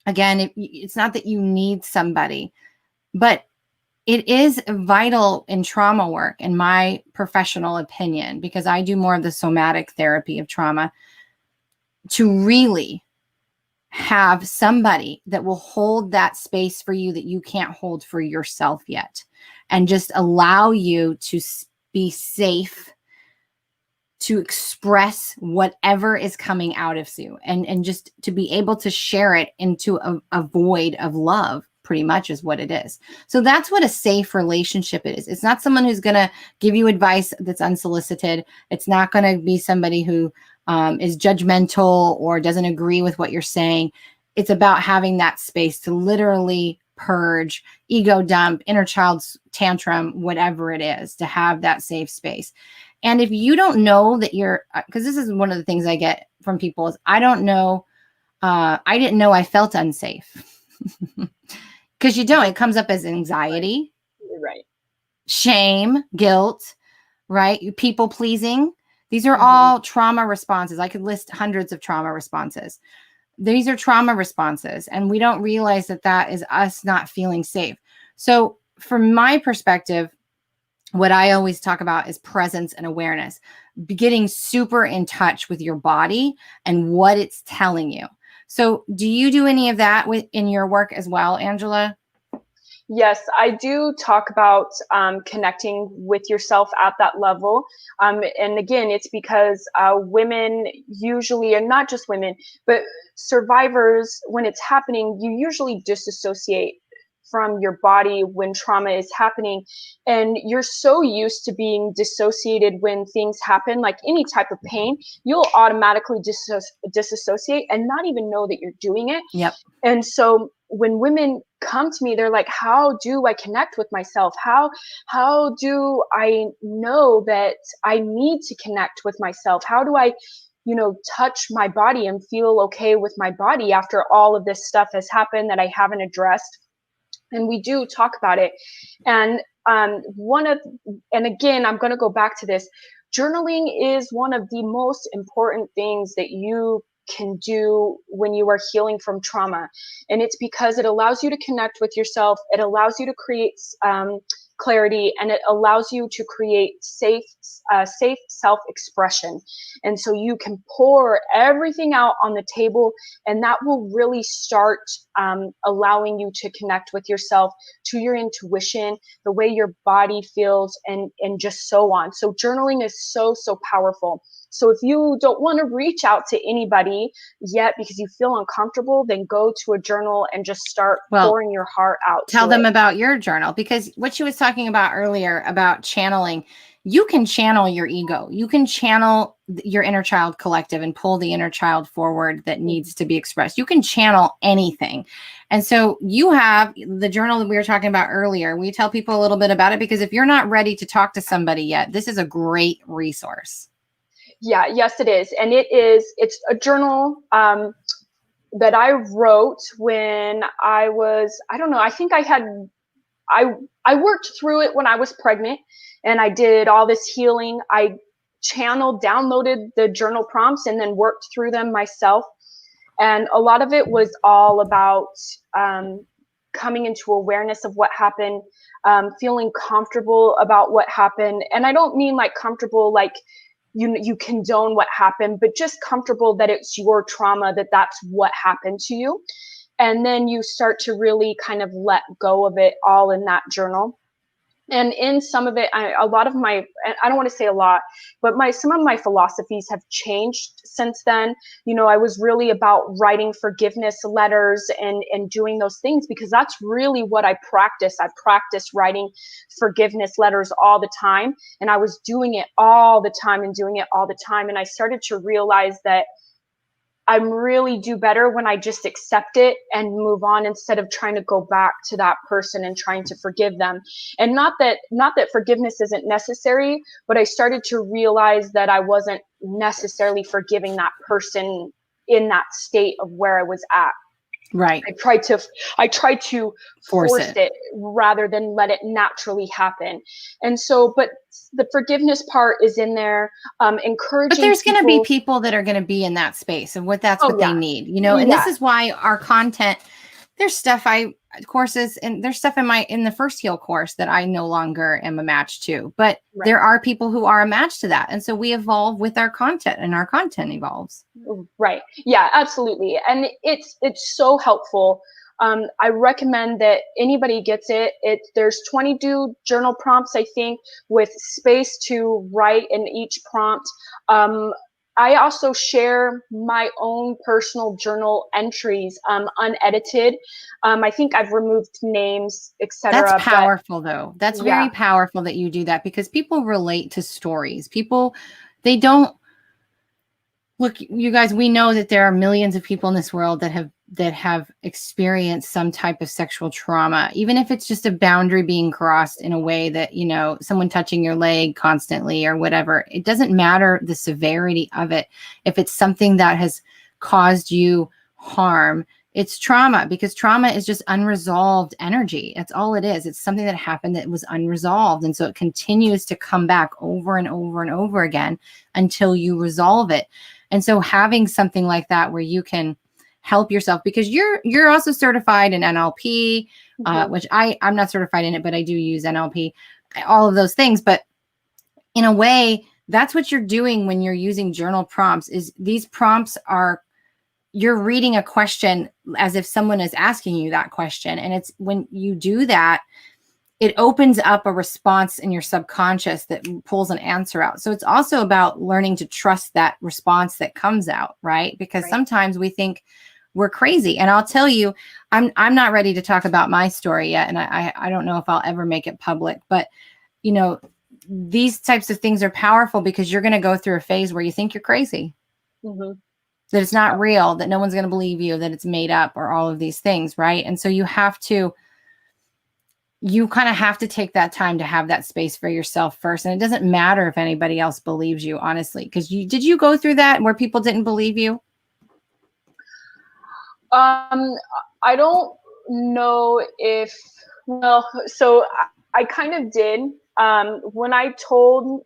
again, it's not that you need somebody, but it is vital in trauma work, in my professional opinion, because I do more of the somatic therapy of trauma, to really have somebody that will hold that space for you that you can't hold for yourself yet, and just allow you to be safe to express whatever is coming out of you, and just to be able to share it into a void of love, pretty much is what it is. So that's what a safe relationship is. It's not someone who's going to give you advice that's unsolicited. It's not going to be somebody who is judgmental or doesn't agree with what you're saying. It's about having that space to literally purge, ego dump, inner child's tantrum, whatever it is, to have that safe space. And if you don't know that because this is one of the things I get from people is, I don't know, I didn't know I felt unsafe. Because you don't, it comes up as anxiety, Right. Shame, guilt, right? People pleasing. These are all trauma responses. I could list hundreds of trauma responses. These are trauma responses, and we don't realize that that is us not feeling safe. So from my perspective, what I always talk about is presence and awareness, getting super in touch with your body and what it's telling you. So do you do any of that in your work as well, Angela? Yes, I do talk about connecting with yourself at that level. And again, it's because women usually, and not just women, but survivors, when it's happening, you usually disassociate from your body when trauma is happening. And you're so used to being dissociated when things happen, like any type of pain, you'll automatically disassociate and not even know that you're doing it. Yep. And so when women come to me, they're like, how do I connect with myself? How do I know that I need to connect with myself? How do I, touch my body and feel okay with my body after all of this stuff has happened that I haven't addressed? And we do talk about it. And and again, I'm going to go back to this. Journaling is one of the most important things that you can do when you are healing from trauma. And it's because it allows you to connect with yourself. It allows you to create clarity, and it allows you to create safe self-expression. And so you can pour everything out on the table, and that will really start allowing you to connect with yourself, to your intuition, the way your body feels, and just so on. So journaling is so powerful. So if you don't want to reach out to anybody yet because you feel uncomfortable, then go to a journal and just start pouring your heart out. Tell them about your journal, because what she was talking about earlier about channeling, you can channel your ego. You can channel your inner child collective and pull the inner child forward that needs to be expressed. You can channel anything. And so you have the journal that we were talking about earlier. We tell people a little bit about it, because if you're not ready to talk to somebody yet, this is a great resource. Yeah, yes, it is. And it's a journal that I wrote when I was, I don't know, I think I worked through it when I was pregnant, and I did all this healing. I downloaded the journal prompts and then worked through them myself. And a lot of it was all about coming into awareness of what happened, feeling comfortable about what happened. And I don't mean like comfortable, like, you condone what happened, but just comfortable that it's your trauma, that's what happened to you. And then you start to really kind of let go of it all in that journal. And in some of it, a lot of my, I don't want to say a lot, but some of my philosophies have changed since then. I was really about writing forgiveness letters and doing those things, because that's really what I practice. I practice writing forgiveness letters all the time. And I was doing it all the time and doing it all the time. And I started to realize that I really do better when I just accept it and move on, instead of trying to go back to that person and trying to forgive them. And not that forgiveness isn't necessary, but I started to realize that I wasn't necessarily forgiving that person in that state of where I was at. Right. I tried to force it rather than let it naturally happen. And so, but the forgiveness part is in there, encouraging. But there's going to be people that are going to be in that space, and what they need, and this is why our content, there's stuff courses, and there's stuff in the first heal course that I no longer am a match to, but there are people who are a match to that. And so we evolve with our content, and our content evolves. Right. Yeah, absolutely. And it's so helpful. I recommend that anybody gets it. There's 22 journal prompts, I think, with space to write in each prompt. I also share my own personal journal entries, unedited. I think I've removed names, etc. That's powerful, though. That's very powerful that you do that, because people relate to stories. They don't look, you guys, we know that there are millions of people in this world that have experienced some type of sexual trauma, even if it's just a boundary being crossed in a way that, someone touching your leg constantly or whatever. It doesn't matter the severity of it. If it's something that has caused you harm, It's trauma, because trauma is just unresolved energy. That's all it is. It's something that happened that was unresolved. And so it continues to come back over and over and over again until you resolve it. And so having something like that where you can help yourself, because you're also certified in NLP, which I'm not certified in it, but I do use NLP, all of those things. But in a way, that's what you're doing when you're using journal prompts. Is these prompts are, you're reading a question as if someone is asking you that question. And it's when you do that, it opens up a response in your subconscious that pulls an answer out. So it's also about learning to trust that response that comes out, right? Because sometimes we think we're crazy. And I'll tell you, I'm not ready to talk about my story yet. And I don't know if I'll ever make it public, but you know, these types of things are powerful because you're going to go through a phase where you think you're crazy. That it's not real, that no one's going to believe you, that it's made up, or all of these things, right? And so you kind of have to take that time to have that space for yourself first. And it doesn't matter if anybody else believes you, honestly, because did you go through that where people didn't believe you? I don't know if, well, so I kind of did. When I told,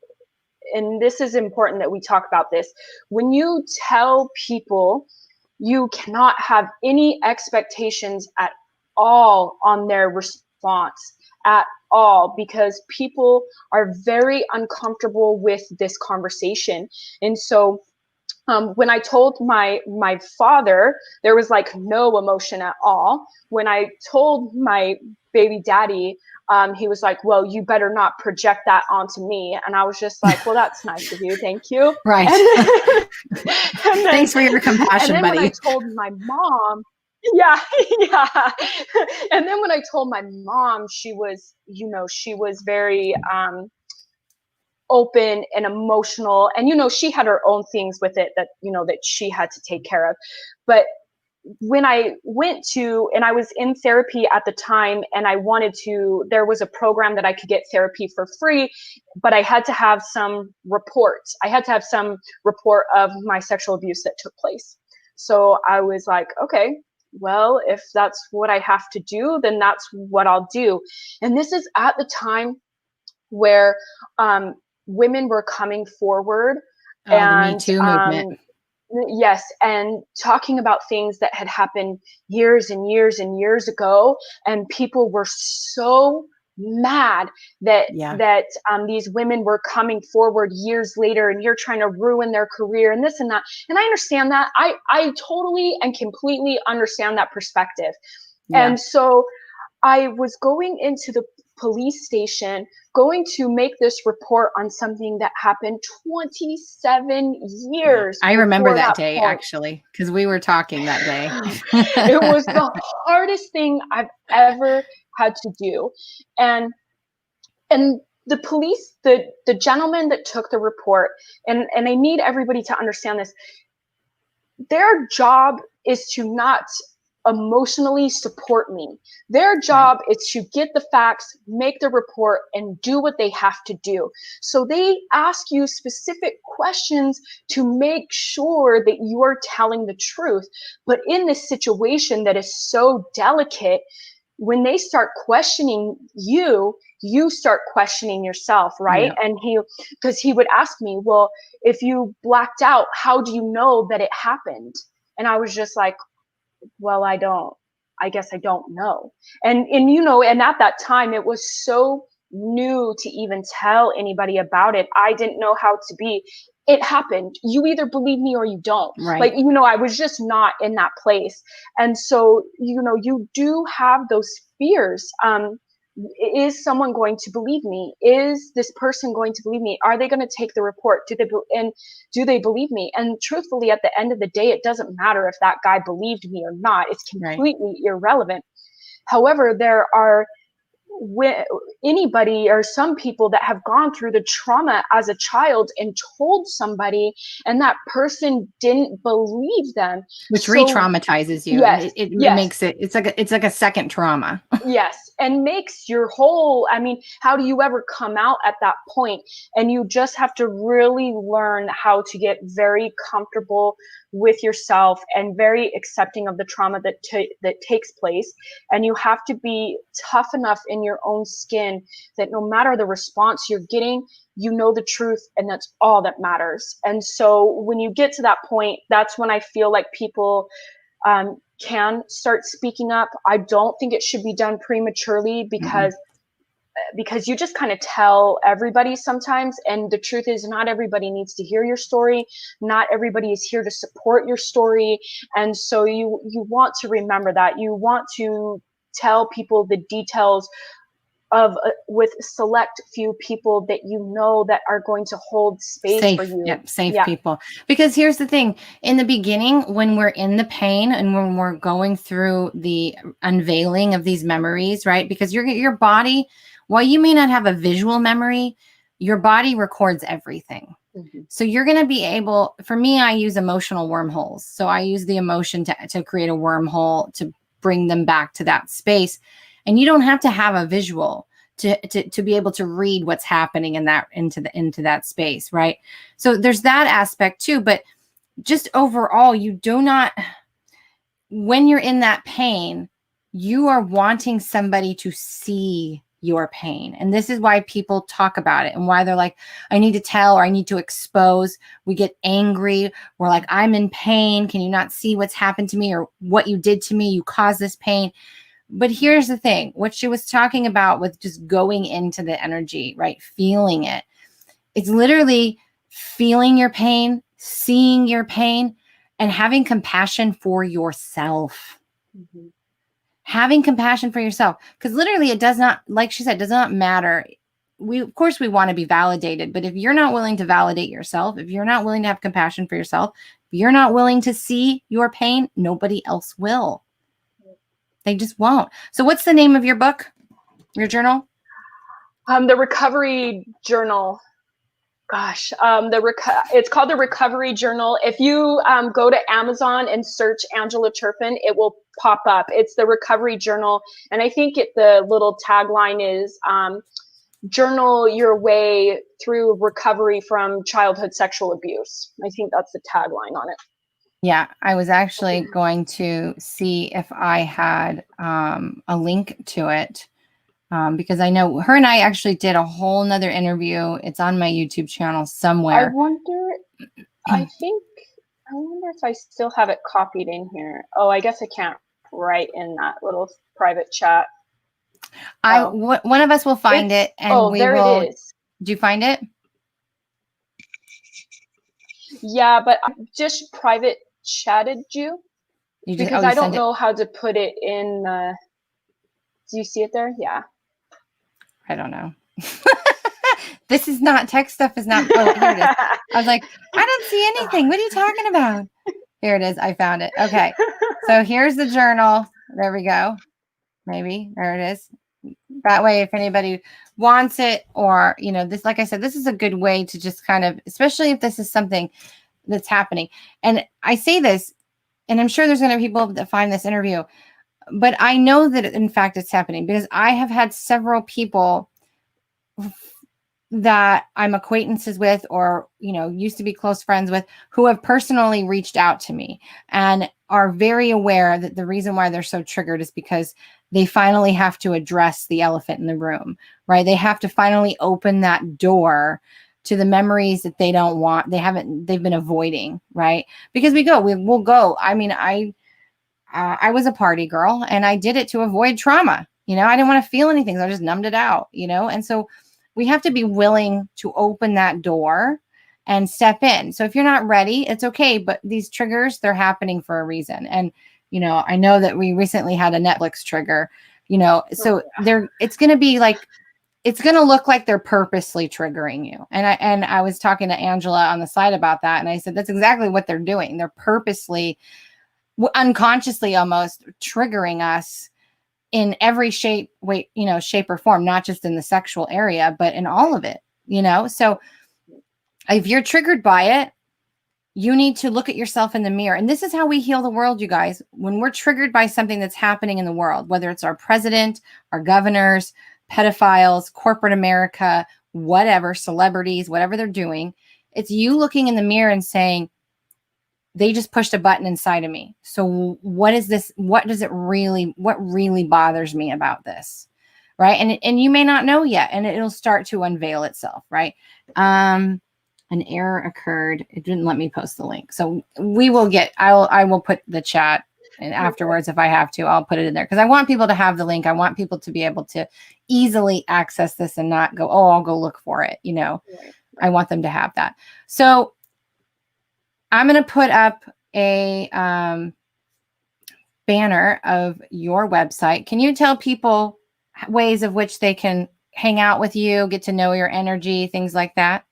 and this is important that we talk about this, when you tell people you cannot have any expectations at all on their response at all, because people are very uncomfortable with this conversation. And so when I told my father, there was like no emotion at all. When I told my baby daddy, he was like, well, you better not project that onto me. And I was just like, well, that's nice of you. Thank you. Right. And then, thanks for your compassion, and then buddy. when I told my mom, yeah. And then when I told my mom, she was, she was very, open and emotional, and she had her own things with it that that she had to take care of. But when I went to, and I was in therapy at the time, and there was a program that I could get therapy for free, but I had to have some reports. I had to have some report of my sexual abuse that took place. So I was like, okay, well, if that's what I have to do, then that's what I'll do. And this is at the time where women were coming forward, and the Me Too movement. Yes, and talking about things that had happened years and years and years ago, and people were so mad that these women were coming forward years later, and you're trying to ruin their career and this and that. And I understand that. I totally and completely understand that perspective. Yeah. And so I was going into the police station, going to make this report on something that happened 27 years. I remember that day, actually, because we were talking that day. It was the hardest thing I've ever had to do. And the police, the gentleman that took the report, and I need everybody to understand this, their job is to not emotionally support me. Their job is to get the facts, make the report, and do what they have to do. So they ask you specific questions to make sure that you are telling the truth. But in this situation that is so delicate, when they start questioning you, you start questioning yourself, right? Yeah. And because he would ask me, well, if you blacked out, how do you know that it happened? And I was just like, well, I guess I don't know. And at that time, it was so new to even tell anybody about it. I didn't know how to be. It happened. You either believe me or you don't. Right. Like, I was just not in that place. And so, you do have those fears. Is someone going to believe me? Is this person going to believe me? Are they going to take the report? Do they believe me? And truthfully, at the end of the day, it doesn't matter if that guy believed me or not. It's completely irrelevant. However, there are anybody or some people that have gone through the trauma as a child and told somebody, and that person didn't believe them, which re-traumatizes you. Yes, it makes it's like a second trauma. Yes, and makes your whole, how do you ever come out at that point? And you just have to really learn how to get very comfortable with yourself and very accepting of the trauma that takes place. And you have to be tough enough in your own skin that no matter the response you're getting, you know the truth, and that's all that matters. And so when you get to that point, that's when I feel like people can start speaking up. I don't think it should be done prematurely, because you just kind of tell everybody sometimes, and the truth is not everybody needs to hear your story. Not everybody is here to support your story. And so you want to remember that. You want to tell people the details of with select few people that you know that are going to hold space for you. Yep, safe people. Because here's the thing, in the beginning, when we're in the pain and when we're going through the unveiling of these memories, right? Because your body, while you may not have a visual memory, your body records everything. So you're going to be able, for me, I use emotional wormholes. So I use the emotion to create a wormhole to bring them back to that space. And you don't have to have a visual to be able to read what's happening in that into that space, right? So there's that aspect too. But just overall, you do not, when you're in that pain, you are wanting somebody to see your pain. And this is why people talk about it and why they're like, I need to tell, or I need to expose. We get angry. We're like, I'm in pain. Can you not see what's happened to me, or what you did to me? You caused this pain. But here's the thing, what she was talking about with just going into the energy, right? Feeling it. It's literally feeling your pain, seeing your pain, and having compassion for yourself. Having compassion for yourself. Because literally it does not, like she said, does not matter. Of course we want to be validated, but if you're not willing to validate yourself, if you're not willing to have compassion for yourself, if you're not willing to see your pain, nobody else will. They just won't. So what's the name of your book, your journal? The Recovery Journal. Gosh, it's called the Recovery Journal. If you go to Amazon and search Angela Turpin, it will pop up. It's the Recovery Journal. And I think the little tagline is journal your way through recovery from childhood sexual abuse. I think that's the tagline on it. Yeah, I was actually going to see if I had a link to it because I know her and I actually did a whole nother interview. It's on my YouTube channel somewhere. I wonder if I still have it copied in here. Oh, I guess I can't write in that little private chat. One of us will find it, and we there will. It is. Do you find it? Yeah, but I just private chatted you because I don't know how to put it in. Do you see it there? Yeah. I don't know. This is not, text stuff is not. Oh, here it is. I was like, I don't see anything. What are you talking about? Here it is. I found it. Okay. So here's the journal. There we go. Maybe there it is. That way, if anybody wants it, or, this, like I said, this is a good way to just kind of, especially if this is something that's happening. And I say this, and I'm sure there's going to be people that find this interview, but I know that in fact it's happening because I have had several people that I'm acquaintances with, or, used to be close friends with, who have personally reached out to me and are very aware that the reason why they're so triggered is because they finally have to address the elephant in the room, right? They have to finally open that door to the memories that they don't want. They've been avoiding, right? Because we'll go. I mean, I was a party girl and I did it to avoid trauma. I didn't want to feel anything. So I just numbed it out, and so we have to be willing to open that door and step in. So if you're not ready, it's okay. But these triggers, they're happening for a reason. And, I know that we recently had a Netflix trigger, so it's going to be like, it's going to look like they're purposely triggering you. And I was talking to Angela on the side about that. And I said, that's exactly what they're doing. They're purposely, unconsciously almost triggering us in every shape or form, not just in the sexual area, but in all of it, So if you're triggered by it, you need to look at yourself in the mirror. And this is how we heal the world, you guys. When we're triggered by something that's happening in the world, whether it's our president, our governors, pedophiles, corporate America, whatever, celebrities, whatever they're doing, it's you looking in the mirror and saying, they just pushed a button inside of me. So what is this? What really bothers me about this? Right. And you may not know yet, and it'll start to unveil itself. Right. An error occurred. It didn't let me post the link. So I will put the chat, and afterwards, if I have to, I'll put it in there, because I want people to have the link. I want people to be able to easily access this and not go, oh, I'll go look for it. Right. I want them to have that. So I'm going to put up a banner of your website. Can you tell people ways of which they can hang out with you, get to know your energy, things like that?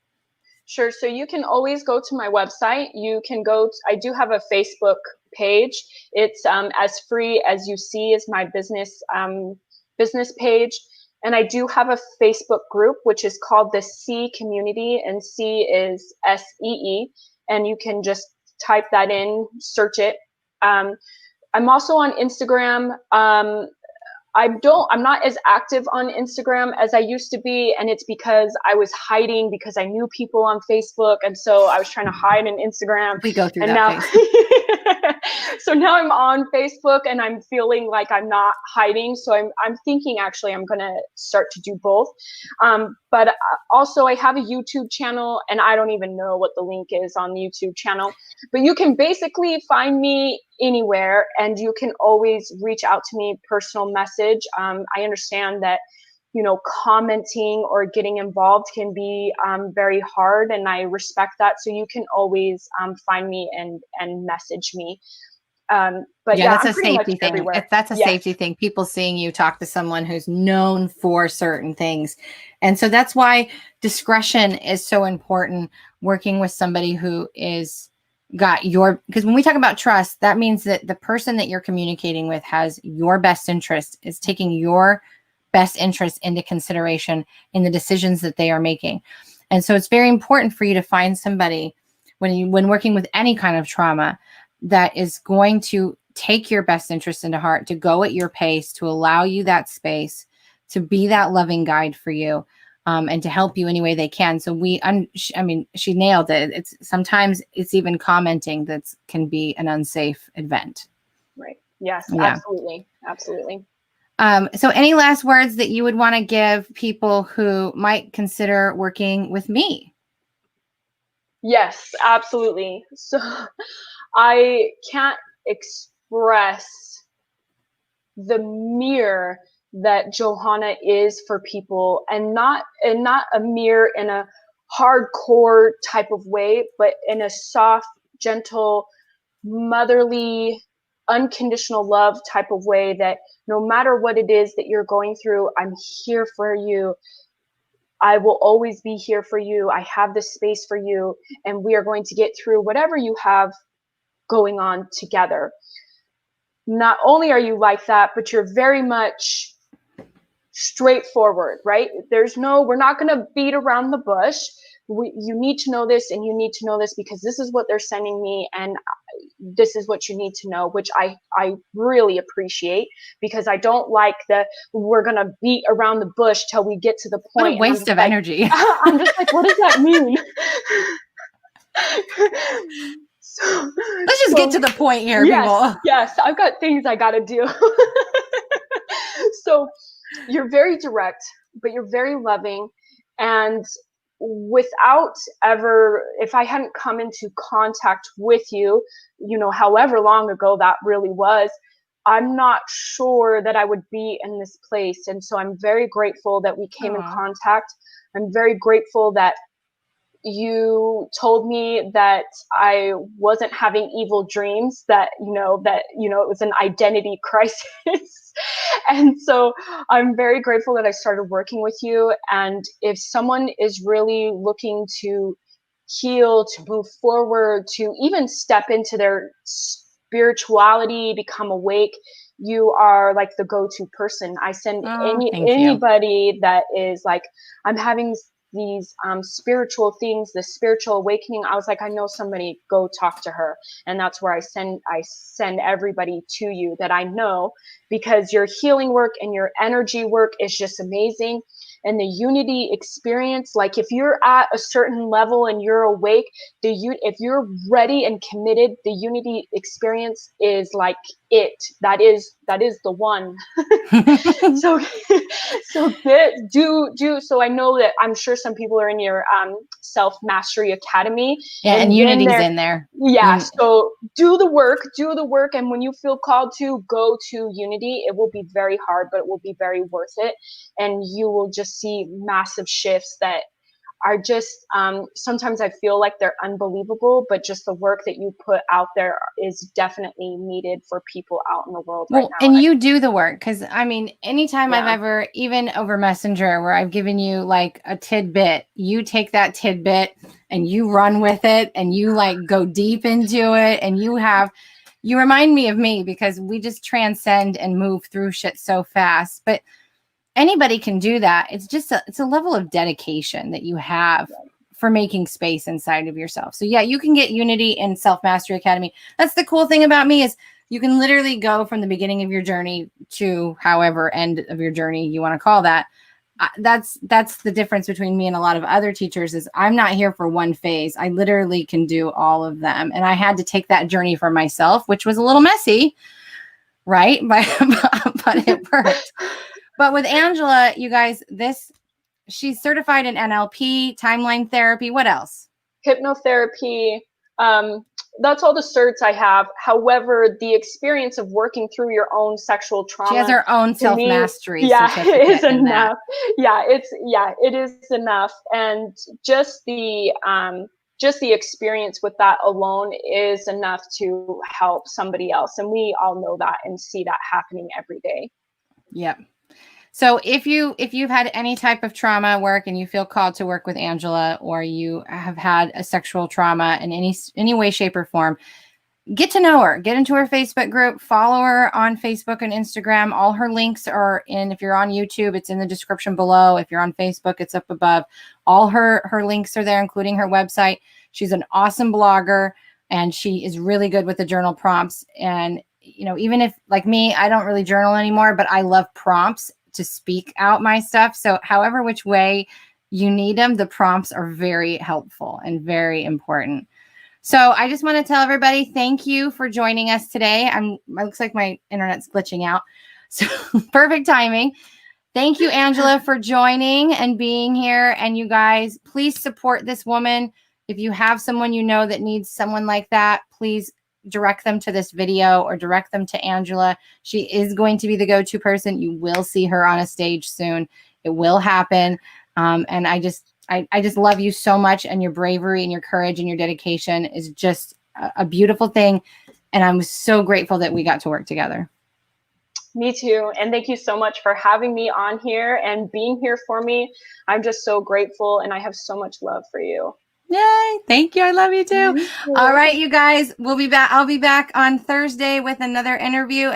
Sure. So you can always go to my website. You can I do have a Facebook page. It's as free as you see is my business page. And I do have a Facebook group, which is called the C Community, and C is SEE. And you can just type that in, search it. I'm also on Instagram. I'm not as active on Instagram as I used to be. And it's because I was hiding, because I knew people on Facebook. And so I was trying to hide in Instagram. We go through and that now, phase. So now I'm on Facebook and I'm feeling like I'm not hiding. So I'm thinking actually I'm going to start to do both. But also I have a YouTube channel, and I don't even know what the link is on the YouTube channel, but you can basically find me anywhere, and you can always reach out to me, personal message. I understand that, commenting or getting involved can be very hard, and I respect that. So you can always find me and message me. But yeah, that's I'm a pretty much safety thing. everywhere. That's a Yes. safety thing. People seeing you talk to someone who's known for certain things. And so that's why discretion is so important, working with somebody who is because when we talk about trust, that means that the person that you're communicating with has your best interest, is taking your best interest into consideration in the decisions that they are making. And so it's very important for you to find somebody when working with any kind of trauma that is going to take your best interest into heart, to go at your pace, to allow you that space, to be that loving guide for you, and to help you any way they can. So she nailed it. Sometimes it's even commenting that can be an unsafe event. Right. Yes, Yeah. absolutely. Absolutely. So any last words that you would want to give people who might consider working with me? Yes, absolutely. So I can't express the mirror that Johanna is for people, and not a mirror in a hardcore type of way, but in a soft, gentle, motherly, unconditional love type of way, that no matter what it is that you're going through, I'm here for you. I will always be here for you. I have this space for you, and we are going to get through whatever you have going on together. Not only are you like that, but you're very much straightforward, right? We're not going to beat around the bush. You need to know this, and you need to know this, because this is what they're sending me, and this is what you need to know, which I really appreciate, because I don't like we're going to beat around the bush till we get to the point. What a waste of energy. I'm just like, what does that mean? Let's just get to the point here, people. Yes, I've got things I got to do. So you're very direct, but you're very loving. And if I hadn't come into contact with you, however long ago that really was, I'm not sure that I would be in this place. And so I'm very grateful that we came in contact. I'm very grateful that you told me that I wasn't having evil dreams, that it was an identity crisis. And so I'm very grateful that I started working with you. And if someone is really looking to heal, to move forward, to even step into their spirituality, become awake, you are like the go-to person. I send anybody that is like, I'm having these spiritual things, this spiritual awakening. I was like, I know somebody, go talk to her. And that's where I send everybody to you that I know, because your healing work and your energy work is just amazing. and the unity experience, like if you're at a certain level and you're awake, if you're ready and committed, the unity experience is like that is the one. So so I know that I'm sure some people are in your self mastery academy, Yeah, and Unity's in there. Yeah, so do the work, and when you feel called to go to Unity, it will be very hard, but it will be very worth it, and you will just see massive shifts that are just sometimes I feel like they're unbelievable, but just the work that you put out there is definitely needed for people out in the world right now. And you do the work, because I mean, anytime I've Yeah. ever, even over Messenger, where I've given you like a tidbit, you take that tidbit and you run with it and you like go deep into it, and you remind me of me, because we just transcend and move through shit so fast. But anybody can do that. It's just it's a level of dedication that you have for making space inside of yourself. So yeah, you can get Unity in Self Mastery Academy. That's the cool thing about me, is you can literally go from the beginning of your journey to however end of your journey you want to call that. That's the difference between me and a lot of other teachers, is I'm not here for one phase. I literally can do all of them. And I had to take that journey for myself, which was a little messy, right? But it worked. But with Angela, you guys, she's certified in NLP, timeline therapy. What else? Hypnotherapy. That's all the certs I have. However, the experience of working through your own sexual trauma, she has her own self-mastery certificate is enough. It is enough. And just the experience with that alone is enough to help somebody else. And we all know that and see that happening every day. Yep. So if you've had any type of trauma work and you feel called to work with Angela, or you have had a sexual trauma in any way, shape, or form, get to know her. Get into her Facebook group. Follow her on Facebook and Instagram. All her links are in. If you're on YouTube, it's in the description below. If you're on Facebook, it's up above. All her links are there, including her website. She's an awesome blogger, and she is really good with the journal prompts. And even if, like me, I don't really journal anymore, but I love prompts to speak out my stuff. So however which way you need them, the prompts are very helpful and very important. So I just want to tell everybody, thank you for joining us today. It looks like my internet's glitching out. So perfect timing. Thank you, Angela, for joining and being here. And you guys, please support this woman. If you have someone you know that needs someone like that, please direct them to this video or direct them to Angela. She is going to be the go-to person. You will see her on a stage soon. It will happen. And I just love you so much, and your bravery and your courage and your dedication is just a beautiful thing. And I'm so grateful that we got to work together. Me too. And thank you so much for having me on here and being here for me. I'm just so grateful, and I have so much love for you. Yay. Thank you. I love you too. All right, you guys, we'll be back. I'll be back on Thursday with another interview. And